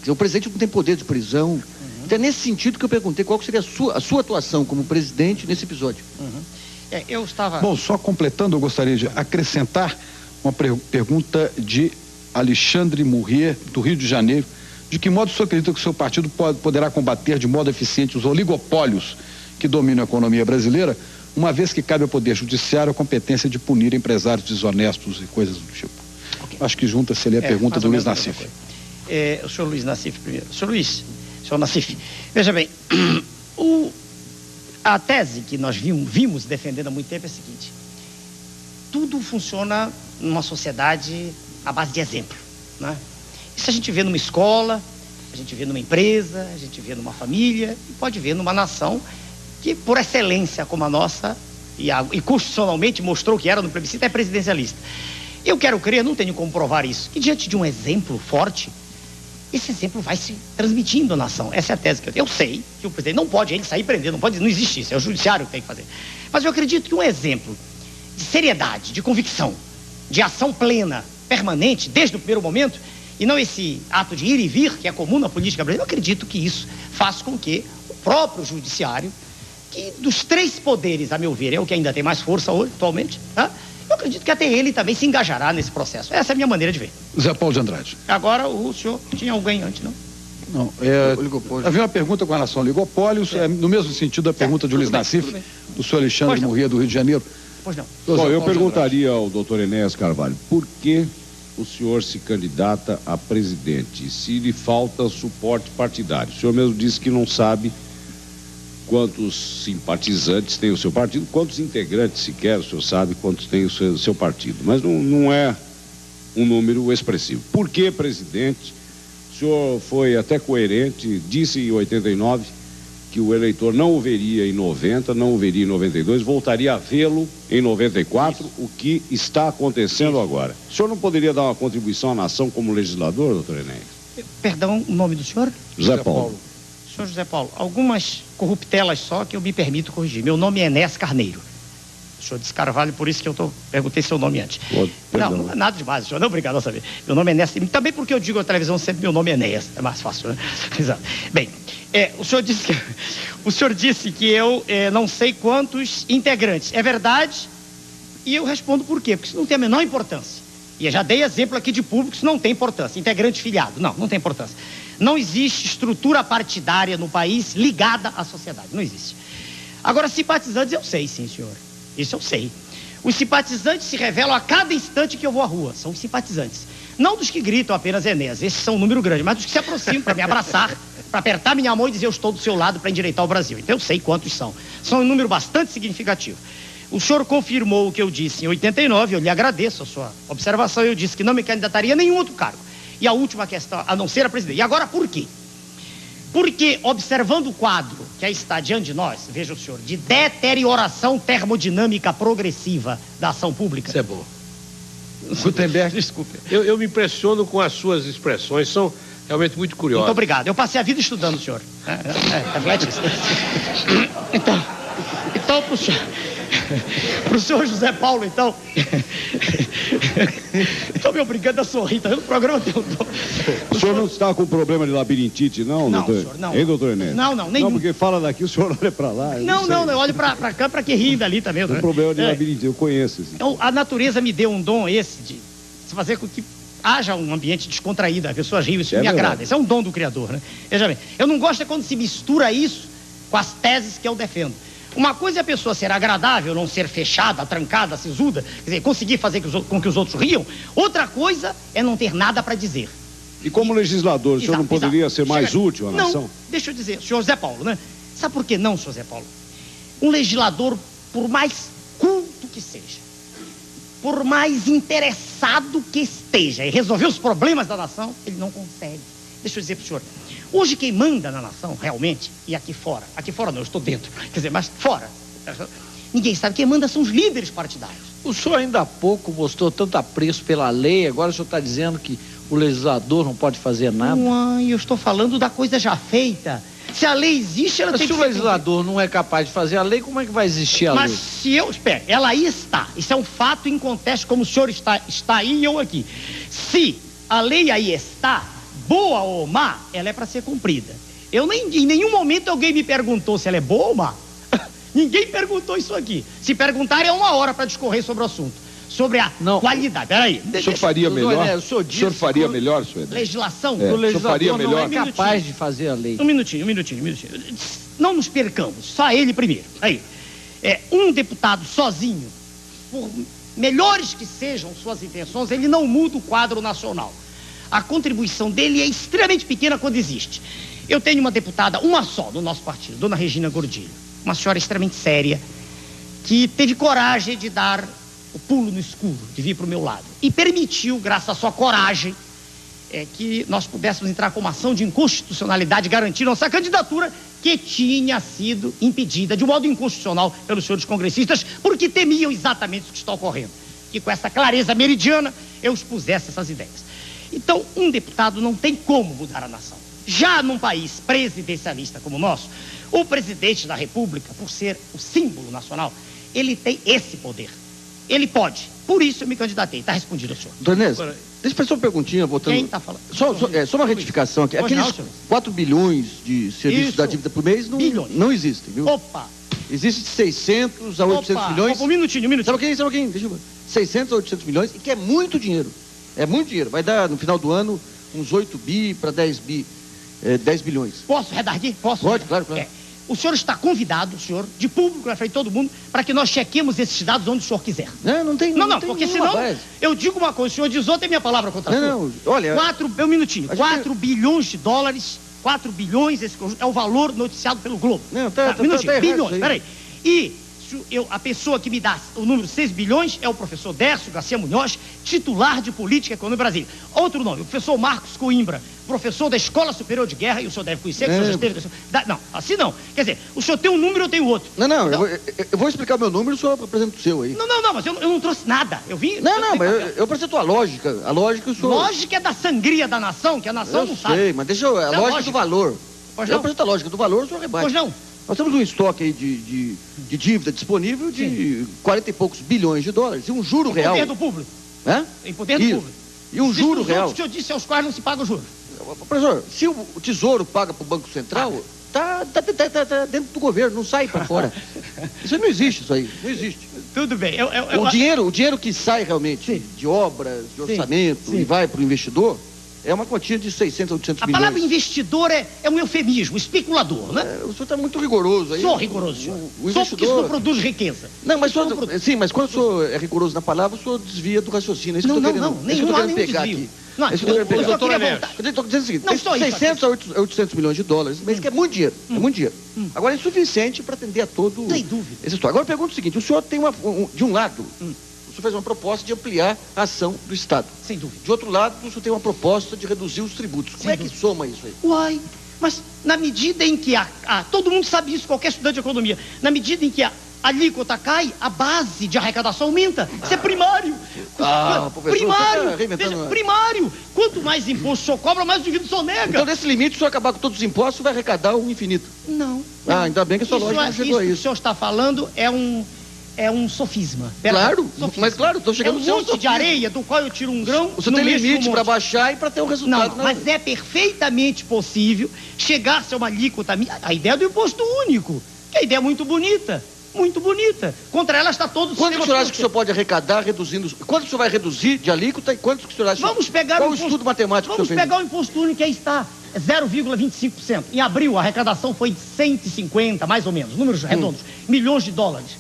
o presidente não tem poder de prisão. Então é nesse sentido que eu perguntei qual seria a sua atuação como presidente nesse episódio. Eu estava... Bom, só completando, eu gostaria de acrescentar uma pergunta de Alexandre Murrier, do Rio de Janeiro. De que modo o senhor acredita que o seu partido poderá combater de modo eficiente os oligopólios que dominam a economia brasileira, uma vez que cabe ao Poder Judiciário a competência de punir empresários desonestos e coisas do tipo? Okay. Acho que junta-se ali a pergunta do Luiz Nassif. O senhor Luiz Nassif primeiro. Senhor Nassif, veja bem, a tese que nós vimos defendendo há muito tempo é a seguinte: tudo funciona numa sociedade à base de exemplo, né? Isso a gente vê numa escola, a gente vê numa empresa, a gente vê numa família e pode ver numa nação que, por excelência como a nossa, e constitucionalmente mostrou que era no plebiscito, é presidencialista. Eu quero crer, não tenho como provar isso, que diante de um exemplo forte, esse exemplo vai se transmitindo à nação. Essa é a tese que eu tenho. Eu sei que o presidente não pode ele sair prendendo, não existe isso, é o judiciário que tem que fazer. Mas eu acredito que um exemplo de seriedade, de convicção, de ação plena, permanente, desde o primeiro momento, e não esse ato de ir e vir, que é comum na política brasileira, eu acredito que isso faz com que o próprio judiciário, que dos três poderes, a meu ver, é o que ainda tem mais força hoje, atualmente, né? Eu acredito que até ele também se engajará nesse processo. Essa é a minha maneira de ver. Zé Paulo de Andrade. Agora o senhor tinha alguém antes, não? Não, havia uma pergunta com relação ao oligopólio, no mesmo sentido da pergunta de Luiz Nassif, do senhor Alexandre Murrier, do Rio de Janeiro. Pois não. Bom, eu perguntaria ao doutor Enéas Carvalho, por que o senhor se candidata a presidente se lhe falta suporte partidário? O senhor mesmo disse que não sabe quantos simpatizantes tem o seu partido, quantos integrantes sequer o senhor sabe quantos tem o seu partido, mas não é um número expressivo. Por que, presidente? O senhor foi até coerente, disse em 89 que o eleitor não o veria em 90, não o veria em 92, voltaria a vê-lo em 94, isso. O que está acontecendo agora. O senhor não poderia dar uma contribuição à nação como legislador, doutor Enéas? Perdão, o nome do senhor? José Paulo. Senhor José Paulo, algumas corruptelas só que eu me permito corrigir. Meu nome é Enéas Carneiro. O senhor disse Carvalho, por isso que eu perguntei seu nome antes. Não, nada demais, senhor. Não, obrigado, não saber. Meu nome é Enéas. Também porque eu digo na televisão sempre meu nome é Enéas. É mais fácil, né? Exato. Bem, o senhor disse que eu não sei quantos integrantes. É verdade? E eu respondo por quê? Porque isso não tem a menor importância. E eu já dei exemplo aqui de público, isso não tem importância. Integrante filiado, não tem importância. Não existe estrutura partidária no país ligada à sociedade, não existe. Agora, simpatizantes eu sei, sim, senhor. Isso eu sei. Os simpatizantes se revelam a cada instante que eu vou à rua. São os simpatizantes. Não dos que gritam apenas Enéas, esses são um número grande, mas dos que se aproximam para me abraçar, para apertar minha mão e dizer eu estou do seu lado para endireitar o Brasil. Então eu sei quantos são. São um número bastante significativo. O senhor confirmou o que eu disse em 89, eu lhe agradeço a sua observação, eu disse que não me candidataria a nenhum outro cargo. E a última questão, a não ser a presidente. E agora por quê? Porque, observando o quadro que aí está diante de nós, veja o senhor, de deterioração termodinâmica progressiva da ação pública. Isso é bom. Gutenberg, desculpe. Eu me impressiono com as suas expressões, são realmente muito curiosas. Muito obrigado. Eu passei a vida estudando o senhor. Então, pro senhor José Paulo, então, Estou me obrigando a sorrir, tá vendo? O programa tem um dom. O senhor não está com problema de labirintite, não, não, doutor? Senhor, não. Hein, doutor Enéas? Não, nenhum. Não, porque fala daqui, o senhor olha para lá. Não, eu olho para cá, para que rir dali também. Tem problema de labirintite, eu conheço. Então, a natureza me deu um dom esse de fazer com que haja um ambiente descontraído, as pessoas riam, isso me agrada. Isso é um dom do Criador, né? Veja bem, eu não gosto é quando se mistura isso com as teses que eu defendo. Uma coisa é a pessoa ser agradável, não ser fechada, trancada, sisuda, quer dizer, conseguir fazer com que os outros riam. Outra coisa é não ter nada para dizer. E como legislador, o senhor não poderia ser mais útil à nação? Não, deixa eu dizer, senhor Zé Paulo, né? Sabe por que não, senhor Zé Paulo? Um legislador, por mais culto que seja, por mais interessado que esteja em resolver os problemas da nação, ele não consegue. Deixa eu dizer para o senhor, hoje quem manda na nação, realmente, e aqui fora não, eu estou dentro, quer dizer, mas fora, ninguém sabe, quem manda são os líderes partidários. O senhor ainda há pouco mostrou tanto apreço pela lei, agora o senhor está dizendo que o legislador não pode fazer nada? Uai, eu estou falando da coisa já feita. Se a lei existe, ela tem que ser... Se o legislador não é capaz de fazer a lei, como é que vai existir a lei? Mas se eu... Espera, ela aí está. Isso é um fato incontestável, como o senhor está aí e eu aqui. Se a lei aí está, boa ou má, ela é para ser cumprida. Em nenhum momento alguém me perguntou se ela é boa ou má. Ninguém perguntou isso aqui. Se perguntarem, é 1 hora para discorrer sobre o assunto. Sobre a qualidade. Peraí. O senhor faria melhor? O senhor faria melhor, senhor? Legislação? O legislador não é capaz de fazer a lei. Um minutinho. Não nos percamos. Só ele primeiro. Aí. Um deputado sozinho, por melhores que sejam suas intenções, ele não muda o quadro nacional. A contribuição dele é extremamente pequena quando existe. Eu tenho uma deputada, uma só, no nosso partido, dona Regina Gordilho. Uma senhora extremamente séria, que teve coragem de dar o pulo no escuro, de vir para o meu lado. E permitiu, graças à sua coragem, que nós pudéssemos entrar com uma ação de inconstitucionalidade, garantir nossa candidatura, que tinha sido impedida de um modo inconstitucional pelos senhores congressistas, porque temiam exatamente o que está ocorrendo. Que com essa clareza meridiana eu expusesse essas ideias. Então, um deputado não tem como mudar a nação. Já num país presidencialista como o nosso, o presidente da República, por ser o símbolo nacional, ele tem esse poder. Ele pode. Por isso eu me candidatei. Está respondido, senhor. Donés, deixa eu fazer uma perguntinha, voltando. Quem está falando? Só uma retificação aqui. Aqueles 4 bilhões de serviços da dívida por mês não existem, viu? Opa! Existe de 600 a 800 milhões. Um minutinho. Sabe o que? Deixa eu ver. 600 a 800 milhões, e que é muito dinheiro. É muito dinheiro. Vai dar, no final do ano, uns 8 bi para 10 bilhões. Posso redarguir? Posso? Pode, claro. O senhor está convidado, de público, na frente de todo mundo, para que nós chequemos esses dados onde o senhor quiser. Não tem porque senão base. Eu digo uma coisa, o senhor diz outra e minha palavra contra a sua. Olha... Um minutinho. 4 bilhões de dólares, 4 bilhões, esse é o valor noticiado pelo Globo. Bilhões, peraí. E a pessoa que me dá o número 6 bilhões é o professor Dércio Garcia Munhoz, titular de Política e Economia do Brasil. Outro nome, o professor Marcos Coimbra, professor da Escola Superior de Guerra, e o senhor deve conhecer, que o senhor já esteve... Não, assim não. Quer dizer, o senhor tem um número, eu tenho outro. Não. Eu vou explicar o meu número, o senhor apresenta o seu aí. Não, mas eu não trouxe nada. Eu vim... Mas eu apresento a lógica. A lógica o senhor... Lógica é da sangria da nação, que a nação não sabe. Eu sei, mas deixa eu... A lógica do valor. Eu apresento a lógica do valor, o senhor rebate. Pois não. Nós temos um estoque aí de dívida disponível de 40 e poucos bilhões de dólares. E um juro real. Em poder do público. Em poder do público. E um juro real. O senhor disse aos quais não se paga o juro. Professor, se o Tesouro paga para o Banco Central, tá dentro do governo, não sai para fora. Isso não existe, isso aí. Não existe. Tudo bem. O dinheiro que sai realmente de obras, de orçamento e vai para o investidor, é uma quantia de 600 a 800 milhões. A palavra investidor é um eufemismo, especulador, né? O senhor está muito rigoroso aí. Sou rigoroso, senhor. Só porque isso não produz riqueza. Não, mas mas quando o senhor é rigoroso na palavra, o senhor desvia do raciocínio. Não, nenhum pegar desvio. Aqui. Não, eu estou dizendo o seguinte, 600 a 800 milhões de dólares, mas que é muito dinheiro, é muito dinheiro. Agora é insuficiente para atender a todo... Sem dúvida. Essa história. Agora eu pergunto o seguinte, o senhor tem de um lado... O senhor fez uma proposta de ampliar a ação do Estado. Sem dúvida. De outro lado, o senhor tem uma proposta de reduzir os tributos. Como é que soma isso aí? Uai, mas na medida em que todo mundo sabe isso, qualquer estudante de economia, na medida em que a alíquota cai, a base de arrecadação aumenta. Isso é primário. Professor, primário. Quanto mais imposto o senhor cobra, mais o indivíduo sonega. Então, nesse limite, se o senhor acabar com todos os impostos, vai arrecadar o infinito. Não. Ainda bem que a sua lógica não chegou a isso. O que o senhor está falando é é um sofisma. Claro, mas claro, estou chegando no seu monte de areia do qual eu tiro um grão. Você tem limite para baixar e para ter um resultado. Não, mas é perfeitamente possível chegar-se a uma alíquota. A ideia do imposto único, que é a ideia muito bonita. Muito bonita. Contra ela está todo o sistema. Quanto que o senhor acha que o senhor pode arrecadar reduzindo? Quanto que o senhor vai reduzir de alíquota e quanto que o senhor acha? Vamos pegar qual o estudo matemático que o senhor fez? Vamos pegar o imposto único que aí está. 0,25%. Em abril, a arrecadação foi de 150, mais ou menos, números redondos, milhões de dólares.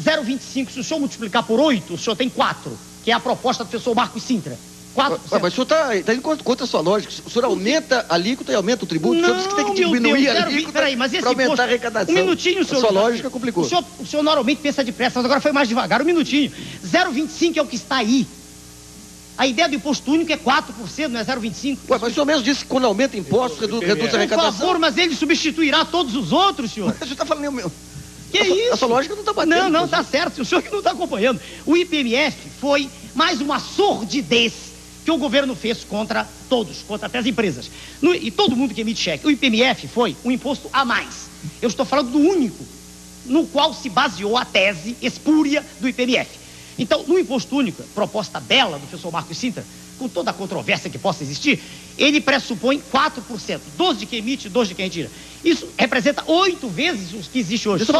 0,25, se o senhor multiplicar por 8, o senhor tem 4, que é a proposta do professor Marcos Sintra. 4%. Mas o senhor está indo contra a sua lógica. O senhor aumenta a alíquota e aumenta o tributo. Não, o senhor disse que tem que diminuir a alíquota para aumentar a arrecadação. Um minutinho, senhor. A sua lógica complicou. O senhor normalmente pensa depressa, mas agora foi mais devagar. Um minutinho. 0,25 é o que está aí. A ideia do imposto único é 4%, não é 0,25%. Ué, mas o senhor mesmo disse que quando aumenta impostos, reduz a arrecadação. Por favor, mas ele substituirá todos os outros, senhor. Mas o senhor está falando meu. Que isso? A sua lógica não está batendo. Não, está certo. O senhor que não está acompanhando. O IPMF foi mais uma sordidez que o governo fez contra todos, contra até as empresas. E todo mundo que emite cheque. O IPMF foi um imposto a mais. Eu estou falando do único no qual se baseou a tese espúria do IPMF. Então, no imposto único, proposta bela do professor Marcos Sintra, com toda a controvérsia que possa existir, ele pressupõe 4%. 12 de quem emite, 12 de quem retira. Isso representa 8 vezes o que existe hoje. Só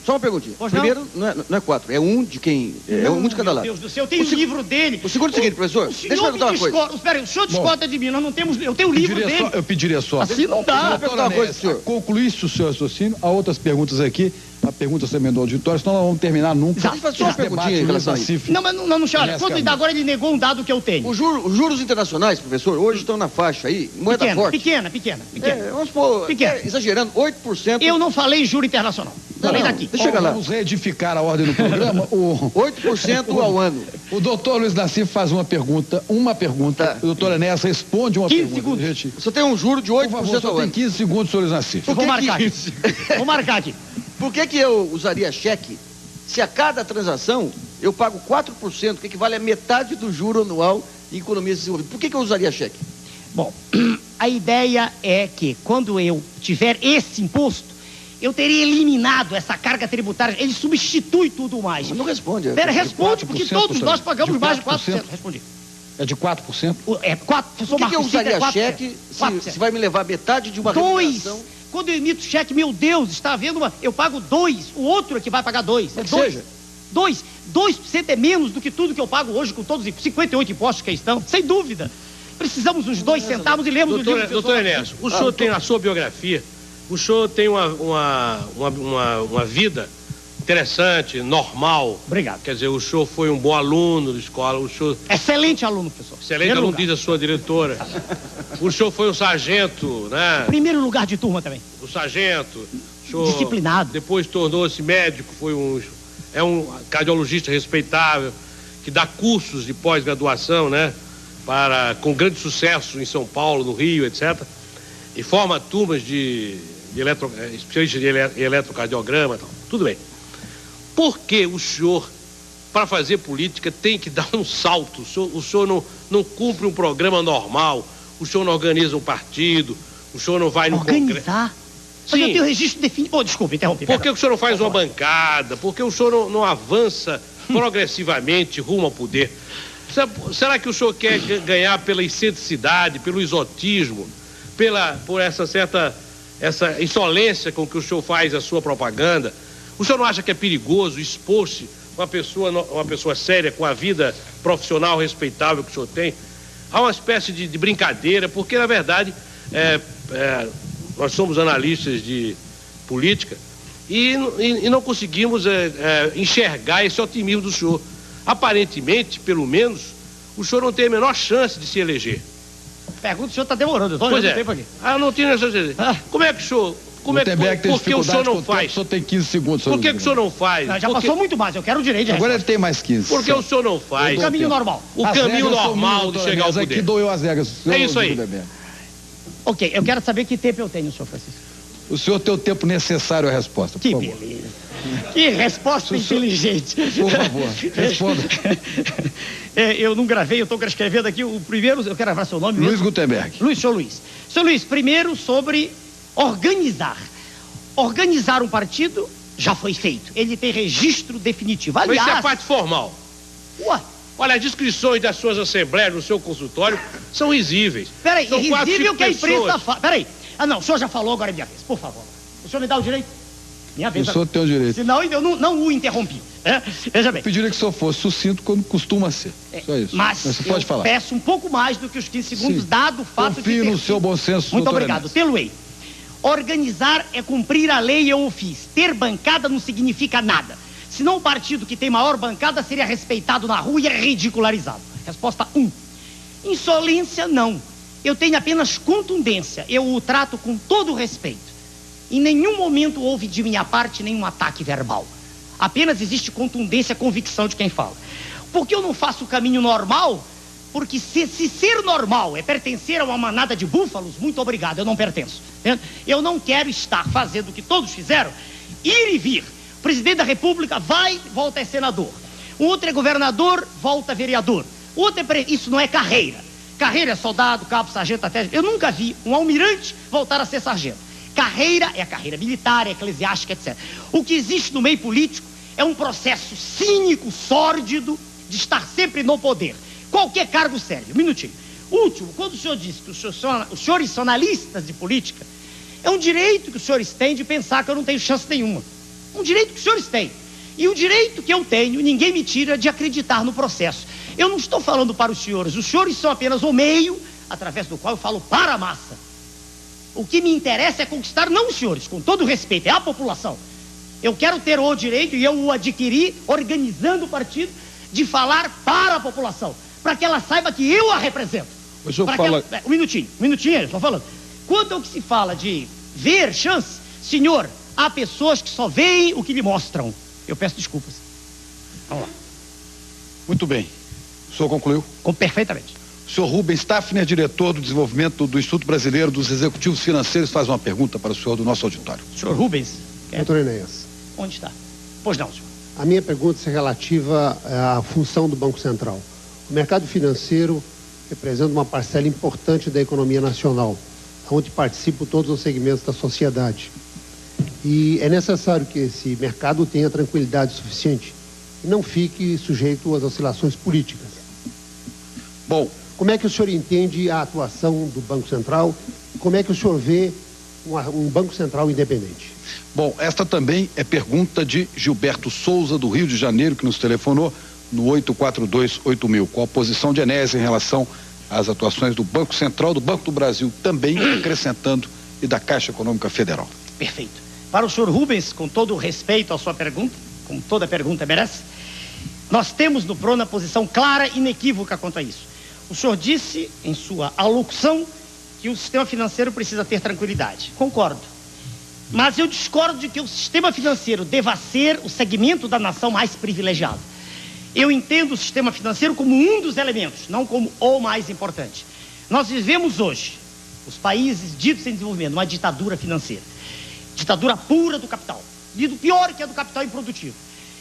uma perguntinha. Primeiro, não é 4, é 1 de quem... É 1 de cada lado. Meu Deus do céu, eu tenho o livro dele. O segundo é o seguinte, professor, deixa eu perguntar uma coisa. Espera aí, o senhor discorda de mim, nós não temos... Eu tenho o livro dele. Eu pediria só... Assim não dá. Eu perguntar uma coisa, senhor. Concluísse o seu raciocínio, há outras perguntas aqui, a pergunta também do auditório, senão nós vamos terminar nunca. Deixa eu fazer só uma perguntinha em relação a isso. Não, mas não, chora. Quanto ainda agora ele negou um dado que eu tenho. Os juros internacionais, professor, hoje estão na faixa aí, moeda forte. Pequena. Vamos pôr, exagerando, 8%. Eu não falei juro internacional. Falei daqui. Deixa eu chegar lá. Vamos reedificar a ordem do programa. 8% ao ano. O doutor Luiz Nassif faz uma pergunta. Tá. O doutor Enéas responde uma 15 pergunta. segundos. Você tem um juro de 8% Por favor, ao ano. tem 15 segundos, senhor Luiz Nassif. Vou marcar aqui. Por que eu usaria cheque se a cada transação eu pago 4%, que equivale a metade do juro anual em economias desenvolvidas? Por que eu usaria cheque? Bom, a ideia é que quando eu tiver esse imposto, eu teria eliminado essa carga tributária. Ele substitui tudo mais. Mas não responde. Responde, porque todos nós pagamos mais de 4%. Respondi. É de 4%? É 4%. Por que eu usaria cheque se vai me levar metade de uma remuneração? Quando eu emito cheque, meu Deus, está havendo eu pago 2, o outro é que vai pagar 2. É 2. 2% é menos do que tudo que eu pago hoje com todos os 58 impostos que aí estão, sem dúvida. Precisamos uns 2 centavos e lemos o livro. Doutor Enéas, o senhor tem na sua biografia, o senhor tem uma vida interessante, normal. Obrigado. Quer dizer, o senhor foi um bom aluno da escola, o senhor... Excelente aluno, professor. Excelente aluno, diz a sua diretora. O senhor foi um sargento, né? Primeiro lugar de turma também. O sargento. O senhor disciplinado. Depois tornou-se médico, é um cardiologista respeitável, que dá cursos de pós-graduação, né? Com grande sucesso em São Paulo, no Rio, etc. E forma turmas especialistas de eletrocardiograma e tal. Tudo bem. Por que o senhor, para fazer política, tem que dar um salto? O senhor não cumpre um programa normal, o senhor não organiza um partido, o senhor não vai no Congresso. Organizar? Mas eu tenho registro definido. Desculpe, interrompi. Por que o senhor não faz uma bancada? Por que o senhor não avança progressivamente rumo ao poder? Será que o senhor quer ganhar pela excentricidade, pelo exotismo, por essa insolência com que o senhor faz a sua propaganda? O senhor não acha que é perigoso expor-se uma pessoa séria, com a vida profissional respeitável que o senhor tem, a uma espécie de brincadeira? Porque, na verdade, nós somos analistas de política e não conseguimos enxergar esse otimismo do senhor. Aparentemente, pelo menos, o senhor não tem a menor chance de se eleger. Pergunta, o senhor está demorando. Eu tô pois é. Tempo aqui. Não tinha necessidade. Como é que o senhor... Por que o senhor não faz? O senhor tem 15 segundos. Por que o senhor não faz? Já passou muito mais, eu quero o direito de Agora ele tem mais 15. Por que o senhor não faz? O caminho normal. O caminho normal de chegar ao poder. Aqui doeu as regras. É isso aí. Ok, eu quero saber que tempo eu tenho, senhor Francisco. O senhor tem o tempo necessário à resposta, por favor. Beleza. Que resposta inteligente. Por favor, responda. Eu não gravei, eu estou escrevendo aqui o primeiro, eu quero gravar seu nome mesmo. Luiz Gutenberg. Senhor Luiz. Senhor Luiz, primeiro sobre organizar. Organizar um partido já foi feito. Ele tem registro definitivo. Aliás... Mas isso é parte formal. Ué? Olha, as descrições das suas assembleias no seu consultório são risíveis. Peraí, são risível que a imprensa pessoas. fala. Peraí. Ah, não, o senhor já falou, agora é minha vez, por favor. O senhor me dá o direito? Minha vez. O senhor tem o direito. Senão eu não o interrompi. Veja bem. Eu pediria que o senhor fosse sucinto quando costuma ser. Só isso. Mas você pode falar. Peço um pouco mais do que os 15 segundos, Sim. dado o fato de Confio no seu bom senso, Muito doutor obrigado. Enéas. Tê-lo-ei. Organizar é cumprir a lei, eu o fiz. Ter bancada não significa nada. Senão o partido que tem maior bancada seria respeitado na rua e é ridicularizado. Resposta 1. Insolência, não. Eu tenho apenas contundência. Eu o trato com todo respeito. Em nenhum momento houve de minha parte nenhum ataque verbal. Apenas existe contundência, convicção de quem fala. Por que eu não faço o caminho normal? Porque se ser normal é pertencer a uma manada de búfalos, muito obrigado, eu não pertenço. Eu não quero estar fazendo o que todos fizeram, ir e vir. O presidente da República vai, volta é senador. O outro é governador, volta vereador. O outro é isso não é carreira. Carreira é soldado, cabo, sargento, até... Eu nunca vi um almirante voltar a ser sargento. Carreira é a carreira militar, é eclesiástica, etc. O que existe no meio político é um processo cínico, sórdido, de estar sempre no poder. Qualquer cargo serve. Um minutinho. Último, quando o senhor disse que os senhores são analistas de política, é um direito que os senhores têm de pensar que eu não tenho chance nenhuma. Um direito que os senhores têm. E o direito que eu tenho, ninguém me tira de acreditar no processo. Eu não estou falando para os senhores são apenas o meio através do qual eu falo para a massa. O que me interessa é conquistar, não os senhores, com todo respeito, é a população. Eu quero ter o direito, e eu o adquiri organizando o partido, de falar para a população, para que ela saiba que eu a represento. O senhor fala... Um minutinho, eu estou falando. Quanto ao que se fala de ver chance, senhor, há pessoas que só veem o que lhe mostram. Eu peço desculpas. Vamos lá. Muito bem. O senhor concluiu? Perfeitamente. O senhor Rubens Staffner, diretor do desenvolvimento do Instituto Brasileiro dos Executivos Financeiros, faz uma pergunta para o senhor do nosso auditório. Senhor Rubens? Doutor Enéas. Onde está? Pois não, senhor. A minha pergunta é relativa à função do Banco Central. O mercado financeiro representa uma parcela importante da economia nacional, onde participam todos os segmentos da sociedade. E é necessário que esse mercado tenha tranquilidade suficiente e não fique sujeito às oscilações políticas. Bom, como é que o senhor entende a atuação do Banco Central? Como é que o senhor vê um Banco Central independente? Bom, esta também é pergunta de Gilberto Souza, do Rio de Janeiro, que nos telefonou no 842-8000. Qual a posição de Enéas em relação às atuações do Banco Central, do Banco do Brasil, também acrescentando, e da Caixa Econômica Federal? Perfeito. Para o senhor Rubens, com todo o respeito à sua pergunta, como toda pergunta merece, nós temos no PRONA posição clara e inequívoca quanto a isso. O senhor disse, em sua alocução, que o sistema financeiro precisa ter tranquilidade. Concordo. Mas eu discordo de que o sistema financeiro deva ser o segmento da nação mais privilegiado. Eu entendo o sistema financeiro como um dos elementos, não como o mais importante. Nós vivemos hoje, os países ditos em desenvolvimento, uma ditadura financeira. Ditadura pura do capital. E do pior que é do capital improdutivo.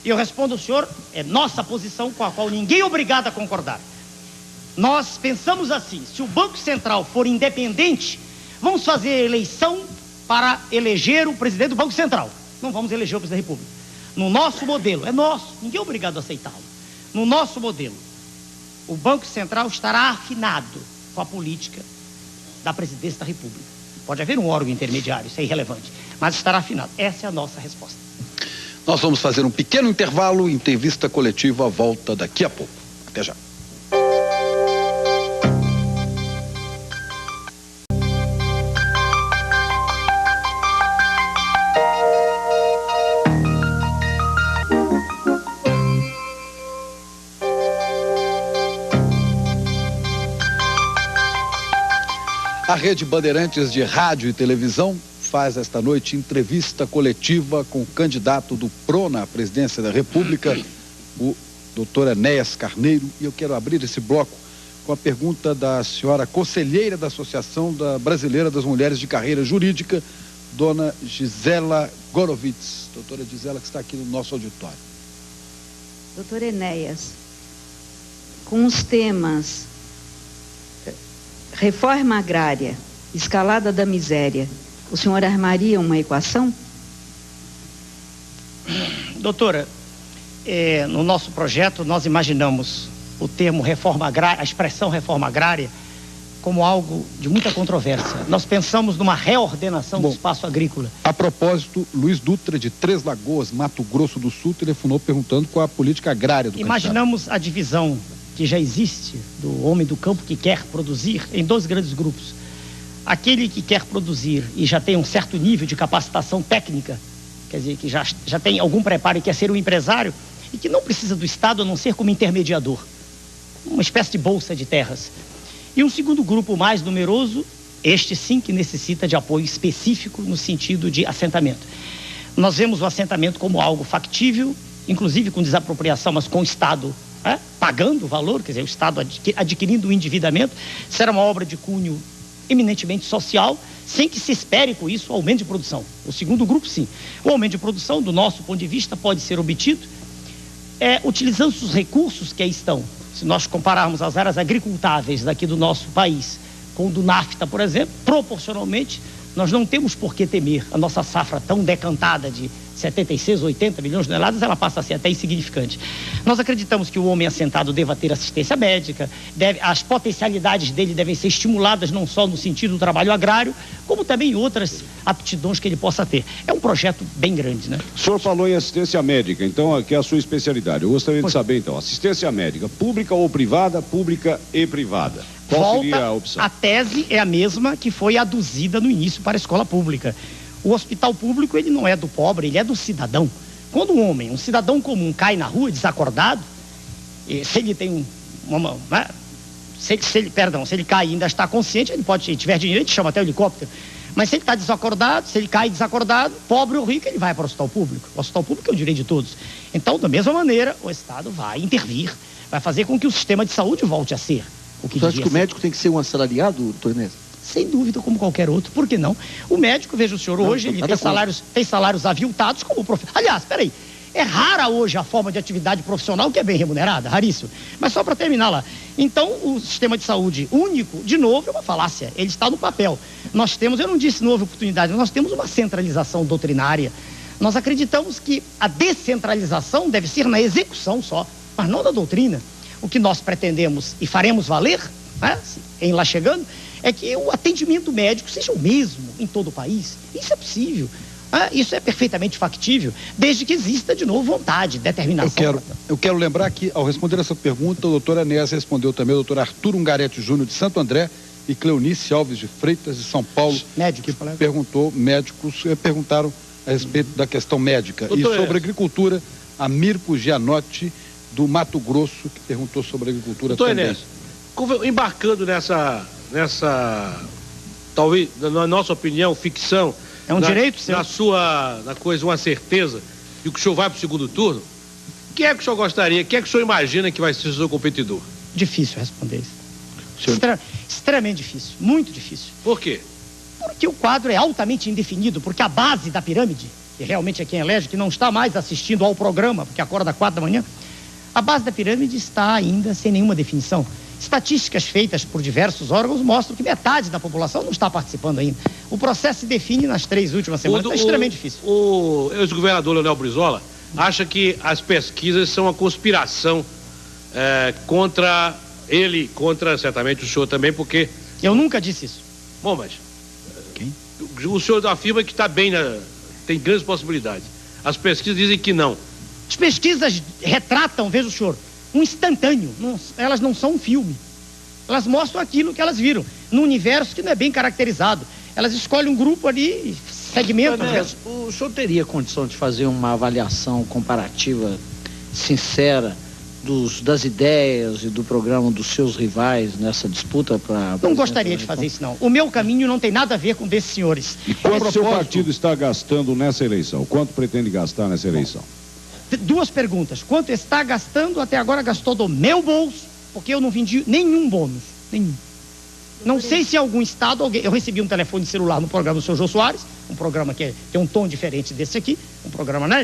E eu respondo ao senhor, é nossa posição com a qual ninguém é obrigado a concordar. Nós pensamos assim, se o Banco Central for independente, vamos fazer eleição para eleger o presidente do Banco Central. Não vamos eleger o presidente da República. No nosso modelo, é nosso, ninguém é obrigado a aceitá-lo. No nosso modelo, o Banco Central estará afinado com a política da presidência da República. Pode haver um órgão intermediário, isso é irrelevante, mas estará afinado. Essa é a nossa resposta. Nós vamos fazer um pequeno intervalo, entrevista coletiva, volta daqui a pouco. Até já. A Rede Bandeirantes de Rádio e Televisão faz esta noite entrevista coletiva com o candidato do PRONA à presidência da República, o doutor Enéas Carneiro, e eu quero abrir esse bloco com a pergunta da senhora conselheira da Associação Brasileira das Mulheres de Carreira Jurídica, dona Gisela Gorovitz. Doutora Gisela, que está aqui no nosso auditório. Doutor Enéas, com os temas reforma agrária, escalada da miséria, o senhor armaria uma equação? Doutora, no nosso projeto nós imaginamos o termo reforma agrária, a expressão reforma agrária, como algo de muita controvérsia. Nós pensamos numa reordenação do espaço agrícola. A propósito, Luiz Dutra, de Três Lagoas, Mato Grosso do Sul, telefonou perguntando qual a política agrária do Imaginamos a divisão que já existe do homem do campo que quer produzir em dois grandes grupos. Aquele que quer produzir e já tem um certo nível de capacitação técnica, quer dizer, que já tem algum preparo e quer ser um empresário, e que não precisa do Estado a não ser como intermediador, uma espécie de bolsa de terras. E um segundo grupo mais numeroso, este sim que necessita de apoio específico no sentido de assentamento. Nós vemos o assentamento como algo factível, inclusive com desapropriação, mas com o Estado pagando o valor, quer dizer, o Estado adquirindo o endividamento. Será uma obra de cunho eminentemente social, sem que se espere com isso o aumento de produção. O segundo grupo, sim. O aumento de produção, do nosso ponto de vista, pode ser obtido utilizando os recursos que aí estão. Se nós compararmos as áreas agricultáveis daqui do nosso país com o do NAFTA, por exemplo, proporcionalmente, nós não temos por que temer. A nossa safra tão decantada de 76, 80 milhões de toneladas, ela passa a ser até insignificante. Nós acreditamos que o homem assentado deva ter assistência médica, as potencialidades dele devem ser estimuladas não só no sentido do trabalho agrário, como também outras aptidões que ele possa ter. É um projeto bem grande, né? O senhor falou em assistência médica, então, que é a sua especialidade. Eu gostaria de saber, então, assistência médica, pública ou privada, pública e privada. Qual seria a opção? A tese é a mesma que foi aduzida no início para a escola pública. O hospital público, ele não é do pobre, ele é do cidadão. Quando um cidadão comum, cai na rua desacordado, se ele tem se ele cai e ainda está consciente, ele pode, se tiver dinheiro, ele chama até o helicóptero. Mas se ele está desacordado, se ele cai desacordado, pobre ou rico, ele vai para o hospital público. O hospital público é o direito de todos. Então, da mesma maneira, o Estado vai intervir, vai fazer com que o sistema de saúde volte a ser o que Você acha que o médico tem que ser um assalariado, doutor Inés? Sem dúvida, como qualquer outro. Por que não? O médico, veja o senhor, hoje ele tem salários aviltados como profissional. Aliás, peraí, é rara hoje a forma de atividade profissional que é bem remunerada, raríssimo. Mas só para terminar lá. Então, o sistema de saúde único, de novo, é uma falácia. Ele está no papel. Nós temos, eu não disse não houve oportunidade, nós temos uma centralização doutrinária. Nós acreditamos que a descentralização deve ser na execução só, mas não na doutrina. O que nós pretendemos e faremos valer, em lá chegando, é que o atendimento médico seja o mesmo em todo o país. Isso é possível. Isso é perfeitamente factível, desde que exista, de novo, vontade, determinação. Eu quero lembrar que, ao responder essa pergunta, o doutor Anés respondeu também o doutor Arthur Ungarete Júnior, de Santo André, e Cleonice Alves de Freitas, de São Paulo, médicos perguntaram a respeito da questão médica. Doutor, e sobre agricultura, a Mirko Gianotti, do Mato Grosso, que perguntou sobre a agricultura doutor também. Enés, embarcando nessa, talvez, na nossa opinião, ficção, é um direito seu. Na coisa, uma certeza, e que o senhor vai para o segundo turno, quem é que o senhor gostaria, quem é que o senhor imagina que vai ser o seu competidor? Difícil responder isso. Extremamente difícil, muito difícil. Por quê? Porque o quadro é altamente indefinido, porque a base da pirâmide, que realmente é quem elege, que não está mais assistindo ao programa, porque acorda às 4 da manhã, a base da pirâmide está ainda sem nenhuma definição. Estatísticas feitas por diversos órgãos mostram que metade da população não está participando ainda. O processo se define nas 3 últimas semanas. É extremamente difícil. O ex-governador Leonel Brizola acha que as pesquisas são uma conspiração contra ele, contra certamente o senhor também, porque... Eu nunca disse isso. Bom, mas... Quem? O senhor afirma que está bem, tem grandes possibilidades. As pesquisas dizem que não. As pesquisas retratam, veja o senhor, um instantâneo. Elas não são um filme. Elas mostram aquilo que elas viram, num universo que não é bem caracterizado. Elas escolhem um grupo ali, segmentam. O senhor teria condição de fazer uma avaliação comparativa, sincera, das ideias e do programa dos seus rivais nessa disputa para... Não gostaria de fazer isso, não. O meu caminho não tem nada a ver com desses senhores. E quanto o seu partido está gastando nessa eleição? Quanto pretende gastar nessa eleição? 2 perguntas. Quanto está gastando? Até agora gastou do meu bolso, porque eu não vendi nenhum bônus. Nenhum. Não sei se em algum estado eu recebi um telefone celular no programa do seu Jô Soares, um programa que tem um tom diferente desse aqui, um programa, né,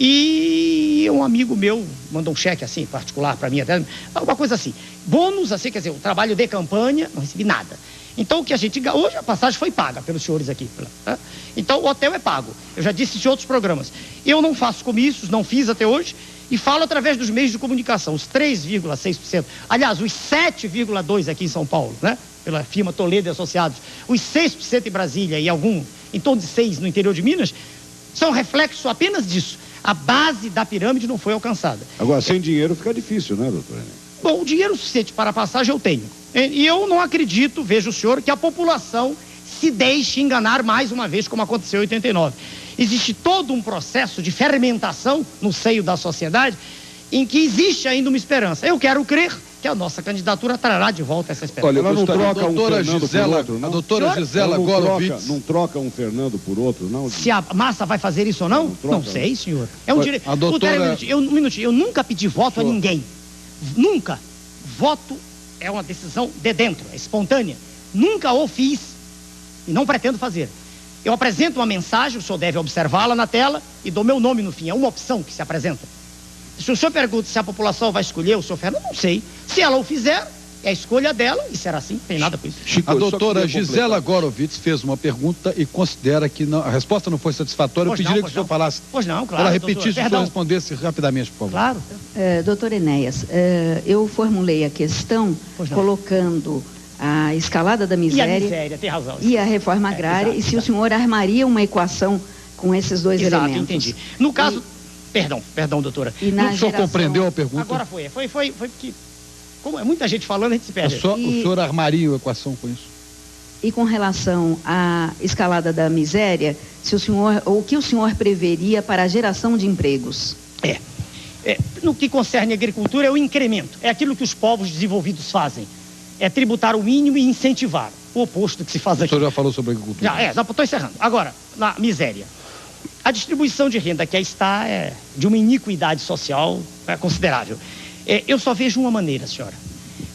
E um amigo meu mandou um cheque assim, particular para mim, até uma coisa assim, bônus, assim, quer dizer, o trabalho de campanha, não recebi nada. Então o que a gente, hoje a passagem foi paga pelos senhores aqui, tá? Então o hotel é pago, eu já disse isso em outros programas. Eu não faço comícios, não fiz até hoje, e falo através dos meios de comunicação, os 3,6%, aliás, os 7,2% aqui em São Paulo, né? Pela firma Toledo e Associados, os 6% em Brasília e em torno de 6% no interior de Minas, são reflexo apenas disso. A base da pirâmide não foi alcançada. Agora, sem dinheiro fica difícil, né, doutor Enéas? Bom, o dinheiro suficiente para a passagem eu tenho. E eu não acredito, veja o senhor, que a população se deixe enganar mais uma vez, como aconteceu em 89. Existe todo um processo de fermentação no seio da sociedade em que existe ainda uma esperança. Eu quero crer que a nossa candidatura trará de volta essa esperança. Olha, ela não troca a doutora um Fernando Gisela, por outro, não? A doutora Gisela Gorovitz. Não troca um Fernando por outro, não? Se a massa vai fazer isso ou não? Não sei, senhor. É um direito. A doutora... Um minutinho. Eu nunca pedi voto a ninguém. Nunca. Voto é uma decisão de dentro, é espontânea. Nunca o fiz e não pretendo fazer. Eu apresento uma mensagem, o senhor deve observá-la na tela e dou meu nome no fim. É uma opção que se apresenta. Se o senhor pergunta se a população vai escolher o senhor Fernando, não sei. Se ela o fizer, é a escolha dela e será assim, não tem nada com isso. Chico, a doutora Gisela Gorovitz fez uma pergunta e considera que não, a resposta não foi satisfatória. Eu pediria que o senhor falasse. Pois não, claro. Ela repetisse e o senhor respondesse rapidamente, por favor. Claro. Doutor Enéas, eu formulei a questão colocando a escalada da miséria, e a miséria, tem razão. E a reforma agrária, e se o senhor armaria uma equação com esses dois elementos. Entendi. No caso... Perdão, doutora. O senhor compreendeu a pergunta? Agora foi porque, como é muita gente falando, a gente se perde. O senhor armaria uma equação com isso? E com relação à escalada da miséria, o que o senhor preveria para a geração de empregos? No que concerne a agricultura, é o incremento. É aquilo que os povos desenvolvidos fazem. É tributar o mínimo e incentivar. O oposto do que se faz aqui. O senhor já falou sobre a agricultura? Já estou encerrando. Agora, na miséria. A distribuição de renda que aí está é de uma iniquidade social considerável. Eu só vejo uma maneira, senhora.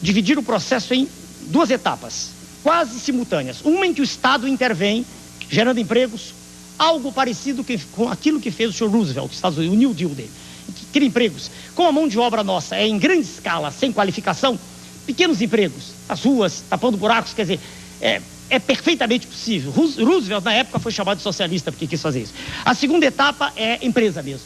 Dividir o processo em duas etapas, quase simultâneas. Uma em que o Estado intervém, gerando empregos, algo parecido com aquilo que fez o senhor Roosevelt, Estados Unidos, o New Deal dele. Que cria empregos. Como a mão de obra nossa é em grande escala, sem qualificação, pequenos empregos, as ruas, tapando buracos, quer dizer... É perfeitamente possível. Roosevelt, na época, foi chamado de socialista porque quis fazer isso. A segunda etapa é empresa mesmo.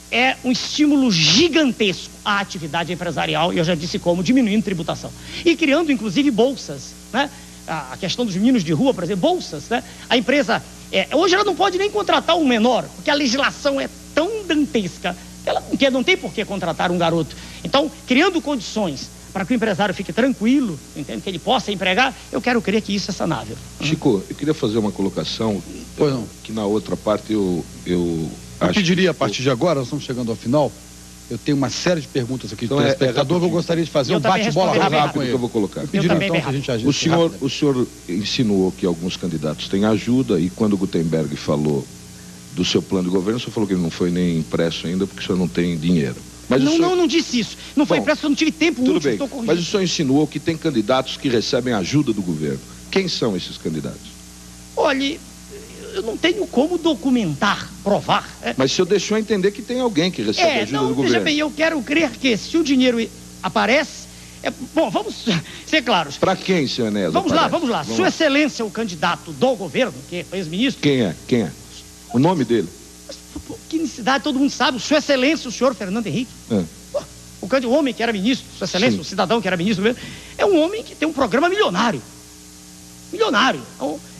É um estímulo gigantesco à atividade empresarial, e eu já disse como, diminuindo tributação. E criando, inclusive, bolsas, né? A questão dos meninos de rua, por exemplo, bolsas, né? A empresa, hoje ela não pode nem contratar um menor, porque a legislação é tão dantesca que ela não tem por que contratar um garoto. Então, criando condições para que o empresário fique tranquilo, entende? Que ele possa empregar, eu quero crer que isso é sanável. Chico, eu queria fazer uma colocação, que na outra parte eu pediria, a partir de agora, nós estamos chegando ao final, eu tenho uma série de perguntas aqui do telespectador que eu gostaria de fazer um bate-bola rápido com ele. Que eu vou colocar. Eu pediria então que a gente agisse o senhor insinuou que alguns candidatos têm ajuda, e quando o Gutenberg falou do seu plano de governo, o senhor falou que ele não foi nem impresso ainda porque o senhor não tem dinheiro. Mas não disse isso. Não foi impresso porque eu não tive tempo útil. Tudo bem, mas o senhor insinuou que tem candidatos que recebem ajuda do governo. Quem são esses candidatos? Olha, eu não tenho como documentar, provar. Mas o senhor deixou entender que tem alguém que recebe ajuda do governo. Veja bem, eu quero crer que se o dinheiro aparece... Bom, vamos ser claros. Para quem, senhor Enéas? Vamos lá. Sua Excelência, o candidato do governo, que é ex-ministro... Quem é? O nome dele? Que necessidade, todo mundo sabe. Sua Excelência, o senhor Fernando Henrique. O homem que era ministro, Sua Excelência, o cidadão que era ministro, é um homem que tem um programa milionário.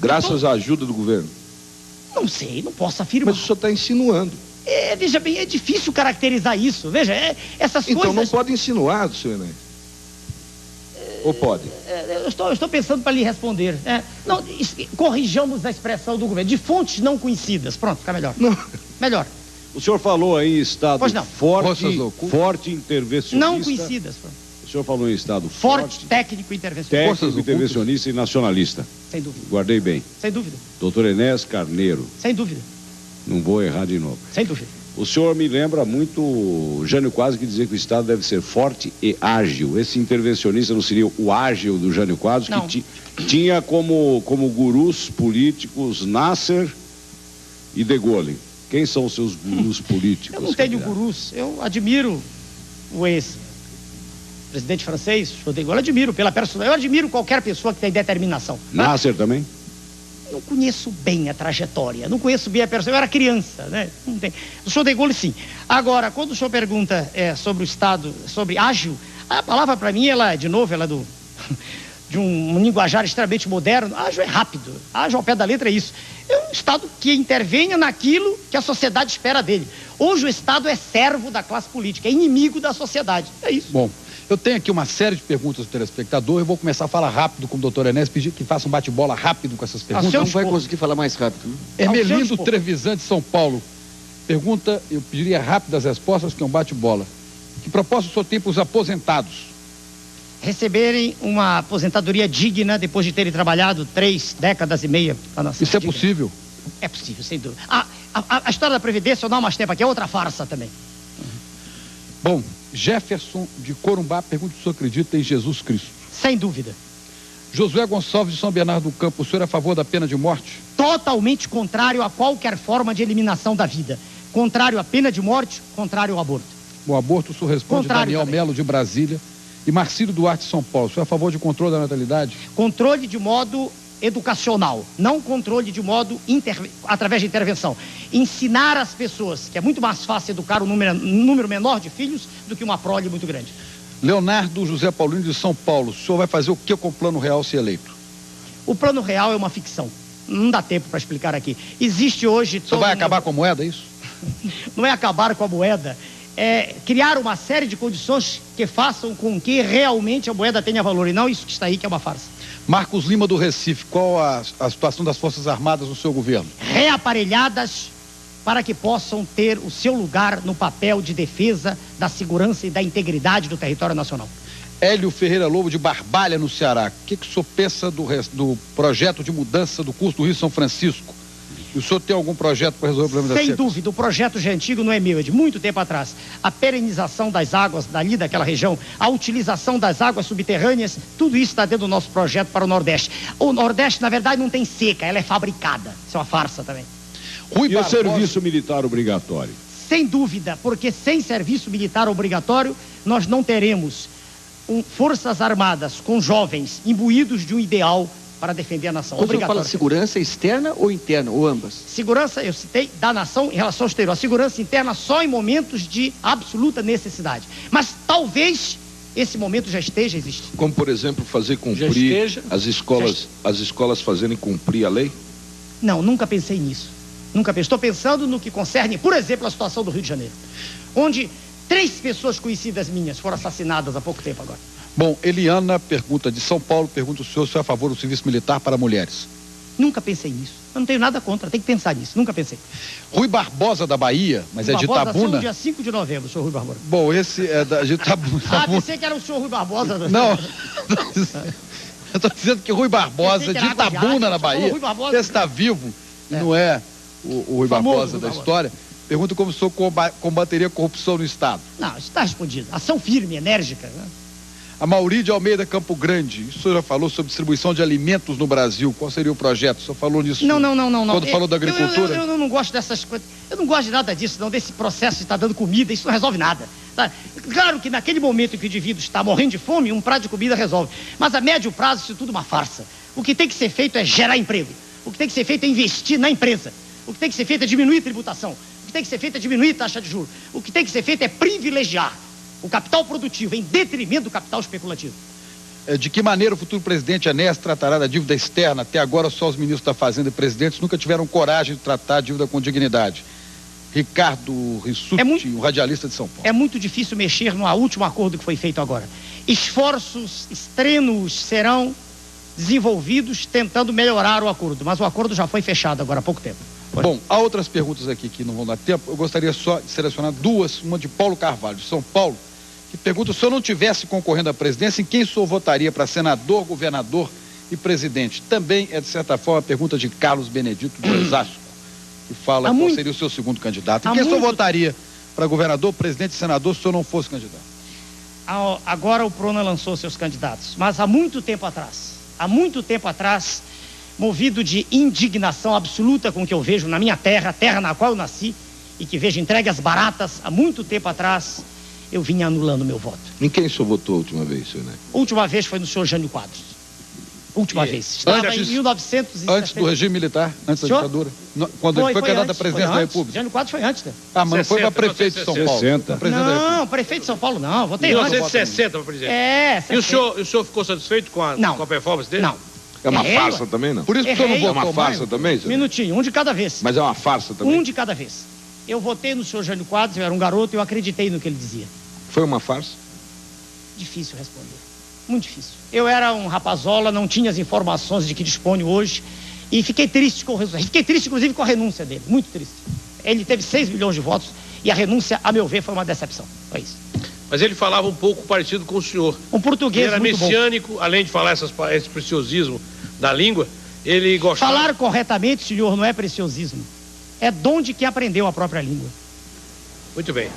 Graças à ajuda do governo? Não sei, não posso afirmar. Mas o senhor está insinuando. Veja bem, é difícil caracterizar isso. Veja, essas coisas... Então não pode insinuar, senhor Enéas. Ou pode? Eu estou pensando para lhe responder. Não, corrijamos a expressão do governo. De fontes não conhecidas. Pronto, fica melhor. Não. Melhor. O senhor falou aí em estado forte intervencionista. Não conhecidas. O senhor falou em estado forte técnico intervencionista. Intervencionista e nacionalista. Sem dúvida. Guardei bem. Sem dúvida. Doutor Enéas Carneiro. Sem dúvida. Não vou errar de novo. Sem dúvida. O senhor me lembra muito Jânio Quadros, que dizia que o Estado deve ser forte e ágil. Esse intervencionista não seria o ágil do Jânio Quadros, que tinha como gurus políticos Nasser e De Gaulle. Quem são os seus gurus políticos? Eu não tenho gurus, eu admiro o ex-presidente francês, Charles de Gaulle, admiro pela personalidade, eu admiro qualquer pessoa que tem determinação. Nasser também? Não conheço bem a trajetória, não conheço bem a pessoa, eu era criança, né? Não tem. O senhor de Gaulle, sim. Agora, quando o senhor pergunta sobre o Estado, sobre ágil, a palavra para mim, ela, de novo, ela é de um linguajar extremamente moderno. Ágil é rápido, ágil ao pé da letra é isso. É um Estado que intervenha naquilo que a sociedade espera dele. Hoje o Estado é servo da classe política, é inimigo da sociedade, é isso. Bom, eu tenho aqui uma série de perguntas do telespectador, eu vou começar a falar rápido com o doutor Enéas, pedir que faça um bate-bola rápido com essas perguntas. Não vai conseguir falar mais rápido. Né? Hermelindo Trevisan, de São Paulo, pergunta, eu pediria rápidas respostas, que é um bate-bola. Que proposta o senhor tem para os aposentados? Receberem uma aposentadoria digna depois de terem trabalhado 3 décadas e meia para nossa Isso é possível? É possível, sem dúvida. A história da Previdência, eu não há mais tempo aqui, é outra farsa também. Bom, Jefferson de Corumbá pergunta se o senhor acredita em Jesus Cristo. Sem dúvida. Josué Gonçalves de São Bernardo do Campo, o senhor é a favor da pena de morte? Totalmente contrário a qualquer forma de eliminação da vida. Contrário à pena de morte, contrário ao aborto. O aborto, o senhor responde Contrário Daniel também. Melo de Brasília. E Marcílio Duarte de São Paulo, o senhor é a favor de controle da natalidade? Controle de modo educacional, não controle de modo através de intervenção. Ensinar as pessoas que é muito mais fácil educar um número menor de filhos do que uma prole muito grande. Leonardo José Paulino de São Paulo, o senhor vai fazer o que com o Plano Real se eleito? O Plano Real é uma ficção. Não dá tempo para explicar aqui. Existe hoje... O senhor vai acabar com a moeda, é isso? Não é acabar com a moeda, é criar uma série de condições que façam com que realmente a moeda tenha valor, e não isso que está aí, que é uma farsa. Marcos Lima do Recife, qual a situação das Forças Armadas no seu governo? Reaparelhadas para que possam ter o seu lugar no papel de defesa da segurança e da integridade do território nacional. Hélio Ferreira Lobo de Barbalha, no Ceará, o que o senhor pensa do projeto de mudança do curso do Rio São Francisco? E o senhor tem algum projeto para resolver o problema da Sem seca? dúvida, o projeto já é antigo, não é meu, é de muito tempo atrás. A perenização das águas dali daquela região, a utilização das águas subterrâneas, tudo isso está dentro do nosso projeto para o Nordeste. O Nordeste, na verdade, não tem seca, ela é fabricada. Isso é uma farsa também. E o serviço militar obrigatório? Sem dúvida, porque sem serviço militar obrigatório, nós não teremos forças armadas com jovens imbuídos de um ideal para defender a nação. Quando você fala de segurança externa ou interna, ou ambas? Segurança, eu citei, da nação em relação ao exterior. A segurança interna só em momentos de absoluta necessidade. Mas talvez esse momento já esteja existindo. Como, por exemplo, fazer cumprir as escolas fazerem cumprir a lei? Não, nunca pensei nisso. Nunca pensei. Estou pensando no que concerne, por exemplo, a situação do Rio de Janeiro, onde 3 pessoas conhecidas minhas foram assassinadas há pouco tempo agora. Bom, Eliana pergunta de São Paulo, pergunta se o senhor é a favor do serviço militar para mulheres. Nunca pensei nisso. Eu não tenho nada contra, tem que pensar nisso. Nunca pensei. Rui Barbosa da Bahia, mas Rui é de Barbosa Itabuna. nasceu no dia 5 de novembro, o senhor Rui Barbosa. Bom, esse é de Itabuna. Pensei que era o senhor Rui Barbosa. Não, eu estou dizendo que Rui Barbosa de Itabuna, na Bahia, esse está vivo, e não é o Rui Barbosa da história. Pergunta como o senhor combateria a corrupção no Estado. Não, isso está respondido. Ação firme, enérgica, né? A Mauri de Almeida Campo Grande, o senhor já falou sobre distribuição de alimentos no Brasil, qual seria o projeto? O senhor falou nisso? Não. Quando falou da agricultura? Eu não gosto dessas coisas, eu não gosto de nada disso, não, desse processo de estar dando comida, isso não resolve nada. Tá? Claro que naquele momento em que o indivíduo está morrendo de fome, um prato de comida resolve, mas a médio prazo isso tudo é uma farsa. O que tem que ser feito é gerar emprego, o que tem que ser feito é investir na empresa, o que tem que ser feito é diminuir a tributação, o que tem que ser feito é diminuir a taxa de juros, o que tem que ser feito é privilegiar o capital produtivo em detrimento do capital especulativo. De que maneira o futuro presidente Enéas tratará da dívida externa? Até agora só os ministros da Fazenda e presidentes nunca tiveram coragem de tratar a dívida com dignidade. Ricardo Rissuti, um radialista de São Paulo. É muito difícil mexer no último acordo que foi feito agora. Esforços extremos serão desenvolvidos tentando melhorar o acordo, mas o acordo já foi fechado agora há pouco tempo. Bom, há outras perguntas aqui que não vão dar tempo. Eu gostaria só de selecionar duas, uma de Paulo Carvalho, de São Paulo, que pergunta: se eu não tivesse concorrendo à presidência, em quem o senhor votaria para senador, governador e presidente? Também é, de certa forma, a pergunta de Carlos Benedito de Osasco, que fala qual seria o seu segundo candidato. Em quem o senhor votaria para governador, presidente e senador se o senhor não fosse candidato? Agora o Prona lançou seus candidatos, mas há muito tempo atrás, movido de indignação absoluta com o que eu vejo na minha terra, a terra na qual eu nasci, e que vejo entregues baratas há muito tempo atrás, eu vinha anulando meu voto. Em quem o senhor votou a última vez, senhor Neto? Última vez foi no senhor Jânio Quadros. Última vez. Estava em 1960. Antes do regime militar, antes da ditadura. Quando ele foi candidato a presidente da República. Jânio Quadros foi antes, né? Ah, mas não foi para prefeito de São Paulo. 60. Não, prefeito de São Paulo não. Votei antes. 1960 para presidente. E o senhor ficou satisfeito com a performance dele? Não. É uma farsa também, não? Por isso que o senhor não votou. É uma farsa também, senhor? Minutinho, um de cada vez. Mas é uma farsa também? Um de cada vez. Eu votei no senhor Jânio Quadros, eu era um garoto e eu acreditei no que ele dizia. Foi uma farsa? Difícil responder. Muito difícil. Eu era um rapazola, não tinha as informações de que disponho hoje e fiquei triste com o resultado. Fiquei triste, inclusive, com a renúncia dele. Muito triste. Ele teve 6 milhões de votos e a renúncia, a meu ver, foi uma decepção. Foi isso. Mas ele falava um pouco parecido com o senhor. Um português ele era muito messiânico, além de falar esse preciosismo da língua, ele gostava... Falar corretamente, senhor, não é preciosismo. É dom de quem aprendeu a própria língua. Muito bem.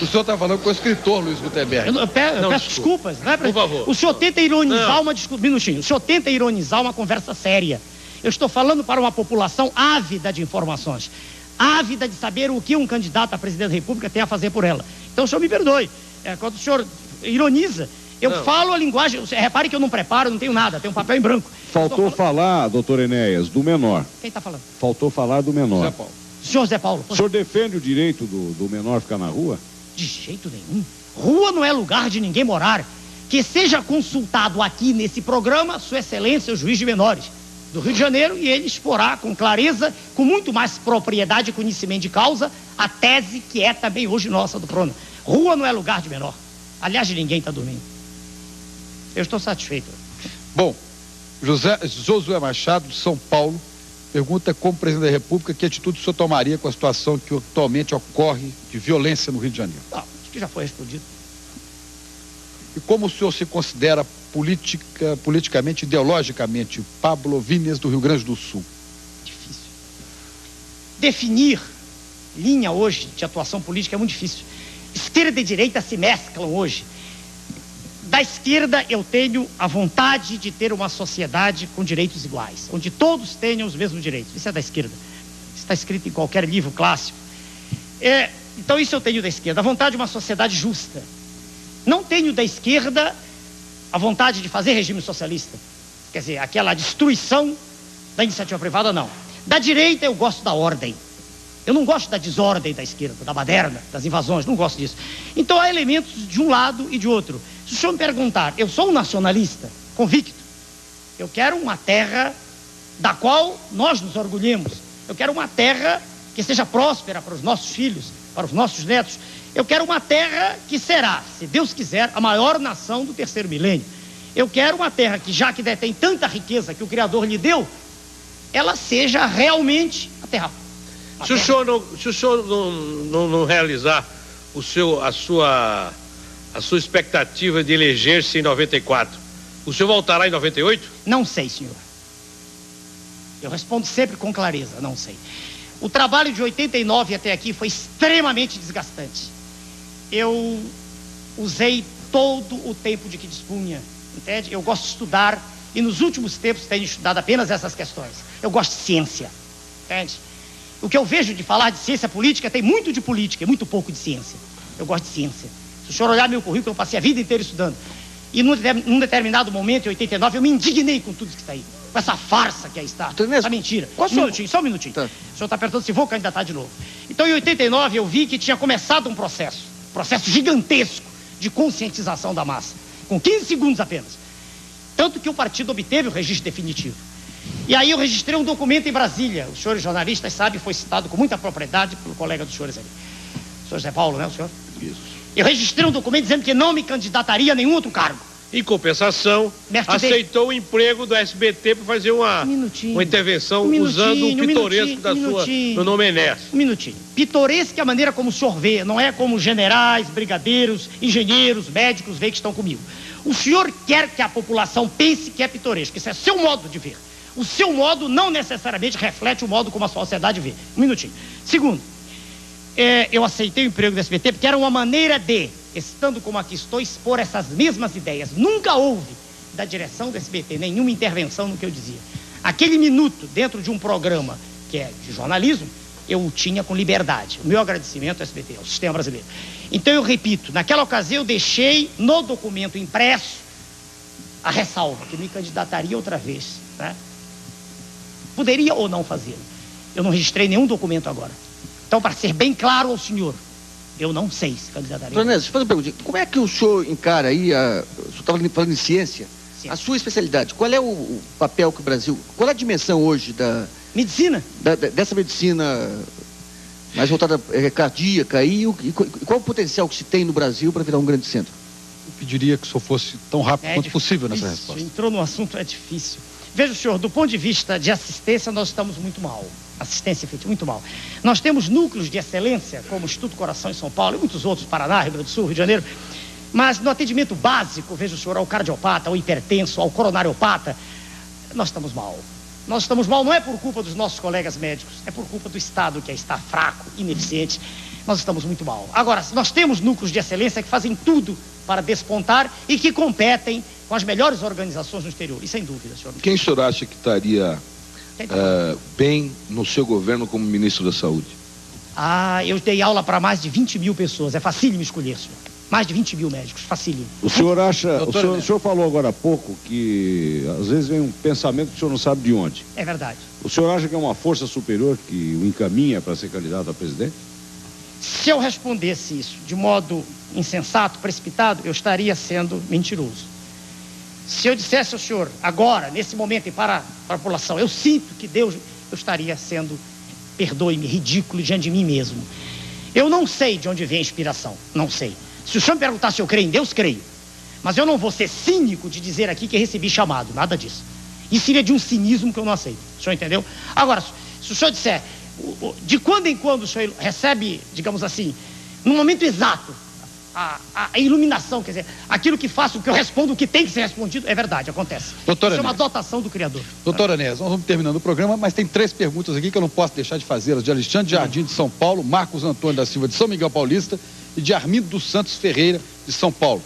O senhor está falando com o escritor Luiz Gutenberg. Eu peço desculpas. Não é Por favor. O senhor tenta ironizar minutinho. O senhor tenta ironizar uma conversa séria. Eu estou falando para uma população ávida de informações. Ávida de saber o que um candidato a presidente da República tem a fazer por ela. Então o senhor me perdoe. Quando o senhor ironiza, eu falo a linguagem. Repare que eu não preparo, não tenho nada. Tenho um papel em branco. Faltou falar, doutor Enéas, do menor. Quem está falando? Faltou falar do menor. Zé Paulo. Senhor Zé Paulo. O senhor defende o direito do menor ficar na rua? De jeito nenhum. Rua não é lugar de ninguém morar. Que seja consultado aqui nesse programa, Sua Excelência, o juiz de menores do Rio de Janeiro, e ele exporá com clareza, com muito mais propriedade e conhecimento de causa, a tese que é também hoje nossa do Prona. Rua não é lugar de menor. Aliás, de ninguém está dormindo. Eu estou satisfeito. Bom, Josué Machado, de São Paulo, pergunta como presidente da República que atitude o senhor tomaria com a situação que atualmente ocorre de violência no Rio de Janeiro. Acho que já foi respondido. E como o senhor se considera politicamente, ideologicamente, Pablo Vínias, do Rio Grande do Sul? Difícil. Definir linha hoje de atuação política é muito difícil. Esquerda e direita se mesclam hoje. Da esquerda eu tenho a vontade de ter uma sociedade com direitos iguais, onde todos tenham os mesmos direitos. Isso é da esquerda. Isso está escrito em qualquer livro clássico. Então isso eu tenho da esquerda, a vontade de uma sociedade justa. Não tenho da esquerda a vontade de fazer regime socialista. Quer dizer, aquela destruição da iniciativa privada, não. Da direita eu gosto da ordem. Eu não gosto da desordem da esquerda, da baderna, das invasões, não gosto disso. Então há elementos de um lado e de outro. Se o senhor me perguntar, eu sou um nacionalista convicto. Eu quero uma terra da qual nós nos orgulhemos. Eu quero uma terra que seja próspera para os nossos filhos, para os nossos netos. Eu quero uma terra que será, se Deus quiser, a maior nação do terceiro milênio. Eu quero uma terra que, já que detém tanta riqueza que o Criador lhe deu, ela seja realmente a terra. Se o senhor não realizar a sua expectativa de eleger-se em 94, o senhor voltará em 98? Não sei, senhor. Eu respondo sempre com clareza, não sei. O trabalho de 89 até aqui foi extremamente desgastante. Eu usei todo o tempo de que dispunha, entende? Eu gosto de estudar e nos últimos tempos tenho estudado apenas essas questões. Eu gosto de ciência, entende? O que eu vejo de falar de ciência política tem muito de política e muito pouco de ciência. Eu gosto de ciência. Se o senhor olhar meu currículo, eu passei a vida inteira estudando. E num determinado momento, em 89, eu me indignei com tudo que está aí. Com essa farsa que aí está. Essa mentira. Só um minutinho. Tá. O senhor está perguntando se vou candidatar de novo. Então, em 89, eu vi que tinha começado um processo gigantesco de conscientização da massa. Com 15 segundos apenas. Tanto que o partido obteve o registro definitivo. E aí eu registrei um documento em Brasília. Os senhores jornalistas sabem, foi citado com muita propriedade pelo colega dos senhores ali. O senhor Zé Paulo, né, o senhor? Isso. Eu registrei um documento dizendo que não me candidataria a nenhum outro cargo. Em compensação, aceitou o emprego do SBT para fazer uma intervenção usando o pitoresco do nome Enéas. Um minutinho. Pitoresco é a maneira como o senhor vê, não é como generais, brigadeiros, engenheiros, médicos veem que estão comigo. O senhor quer que a população pense que é pitoresco, isso é seu modo de ver. O seu modo não necessariamente reflete o modo como a sociedade vê. Um minutinho. Segundo, eu aceitei o emprego do SBT porque era uma maneira de, estando como aqui estou, expor essas mesmas ideias. Nunca houve, da direção do SBT, nenhuma intervenção no que eu dizia. Aquele minuto dentro de um programa que é de jornalismo, eu o tinha com liberdade. O meu agradecimento ao SBT, ao sistema brasileiro. Então eu repito, naquela ocasião eu deixei no documento impresso a ressalva, que me candidataria outra vez, né? Poderia ou não fazê-lo. Eu não registrei nenhum documento agora. Então, para ser bem claro ao senhor, eu não sei se candidataria. Dona Inês, deixa eu fazer uma pergunta. Como é que o senhor encara aí, o senhor estava falando em ciência, a sua especialidade? Qual é o papel que o Brasil, qual é a dimensão hoje da... Medicina? Dessa medicina mais voltada cardíaca aí, e qual o potencial que se tem no Brasil para virar um grande centro? Eu pediria que o senhor fosse tão rápido quanto possível nessa resposta. Entrou no assunto, é difícil. Veja, senhor, do ponto de vista de assistência, nós estamos muito mal. Assistência efetiva, muito mal. Nós temos núcleos de excelência, como o Instituto Coração em São Paulo e muitos outros, Paraná, Rio Grande do Sul, Rio de Janeiro. Mas no atendimento básico, veja o senhor, ao cardiopata, ao hipertenso, ao coronariopata, nós estamos mal. Nós estamos mal não é por culpa dos nossos colegas médicos, é por culpa do Estado, que está fraco, ineficiente. Nós estamos muito mal. Agora, nós temos núcleos de excelência que fazem tudo para despontar e que competem com as melhores organizações no exterior. E sem dúvida, senhor. Quem o senhor acha que estaria bem no seu governo como ministro da Saúde? Eu dei aula para mais de 20 mil pessoas. É facílimo escolher, senhor. Mais de 20 mil médicos, facílimo. O senhor acha, o senhor falou agora há pouco que às vezes vem um pensamento que o senhor não sabe de onde. É verdade. O senhor acha que é uma força superior que o encaminha para ser candidato a presidente? Se eu respondesse isso de modo insensato, precipitado, eu estaria sendo mentiroso. Se eu dissesse ao senhor, agora, nesse momento, e para a população, eu sinto que Deus, eu estaria sendo, perdoe-me, ridículo diante de mim mesmo. Eu não sei de onde vem a inspiração, não sei. Se o senhor me perguntar se eu creio em Deus, creio. Mas eu não vou ser cínico de dizer aqui que recebi chamado, nada disso. Isso seria de um cinismo que eu não aceito, o senhor entendeu? Agora, se o senhor disser, de quando em quando o senhor recebe, digamos assim, no momento exato, a iluminação, quer dizer, aquilo que faço, o que eu respondo, o que tem que ser respondido, é verdade, acontece. Doutora Isso é uma dotação do Criador. Doutora Inês, nós vamos terminando o programa, mas tem 3 perguntas aqui que eu não posso deixar de fazê-las, de Alexandre Jardim, de São Paulo, Marcos Antônio da Silva, de São Miguel Paulista, e de Armindo dos Santos Ferreira, de São Paulo.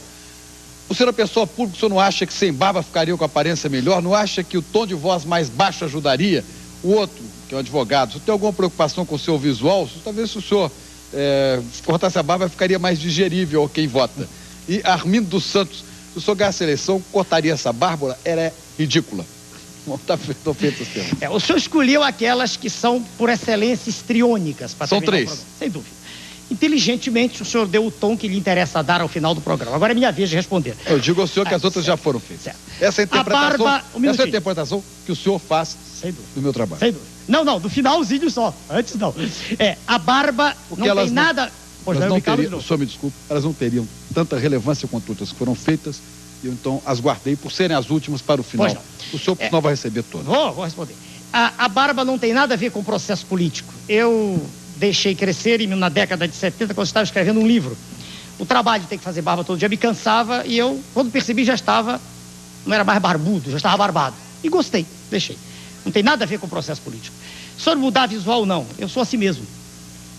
O senhor é pessoa pública, o senhor não acha que sem barba ficaria com aparência melhor? Não acha que o tom de voz mais baixo ajudaria? O outro, que é um advogado, se tem alguma preocupação com o seu visual, talvez se o senhor cortasse a barba ficaria mais digerível ao quem vota. E Armindo dos Santos, se o senhor ganhasse a eleição, cortaria essa barba? Ela é ridícula. Estou feito esse tema. O senhor escolheu aquelas que são, por excelência, histriônicas. São 3. Sem dúvida. Inteligentemente, o senhor deu o tom que lhe interessa dar ao final do programa. Agora é minha vez de responder. Eu digo ao senhor que as outras já foram feitas. Certo. Essa é a interpretação que o senhor faz do meu trabalho. Sem dúvida. Não, do finalzinho só. Antes não. A barba não tem nada... Pois não teriam, o senhor me desculpe, elas não teriam tanta relevância quanto outras que foram feitas, e eu então as guardei por serem as últimas para o final. O senhor não vai receber todas. Vou responder. A barba não tem nada a ver com o processo político. Eu deixei crescer na década de 70, quando eu estava escrevendo um livro. O trabalho de ter que fazer barba todo dia me cansava, e eu, quando percebi, já estava, não era mais barbudo, já estava barbado. E gostei, deixei. Não tem nada a ver com o processo político. Sobre mudar visual, não. Eu sou assim mesmo.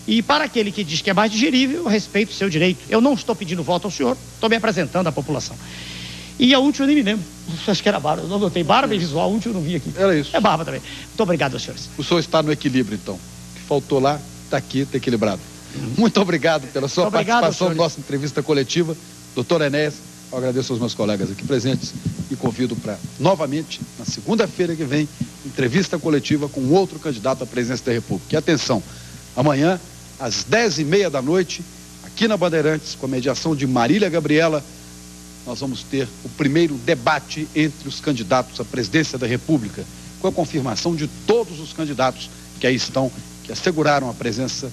E para aquele que diz que é mais digerível, eu respeito o seu direito. Eu não estou pedindo voto ao senhor, estou me apresentando à população. E a última eu nem me lembro. Acho que era barba. Eu não notei barba e visual, a última eu não vi aqui. Era isso. É barba também. Muito obrigado aos senhores. O senhor está no equilíbrio, então. O que faltou lá, está aqui, está equilibrado. Muito obrigado pela sua participação na nossa entrevista coletiva. Doutor Enéas, eu agradeço aos meus colegas aqui presentes e convido para, novamente, na segunda-feira que vem, entrevista coletiva com outro candidato à presidência da República. E atenção, amanhã, às 10h30 da noite, aqui na Bandeirantes, com a mediação de Marília Gabriela, nós vamos ter o primeiro debate entre os candidatos à presidência da República, com a confirmação de todos os candidatos que aí estão, que asseguraram a presença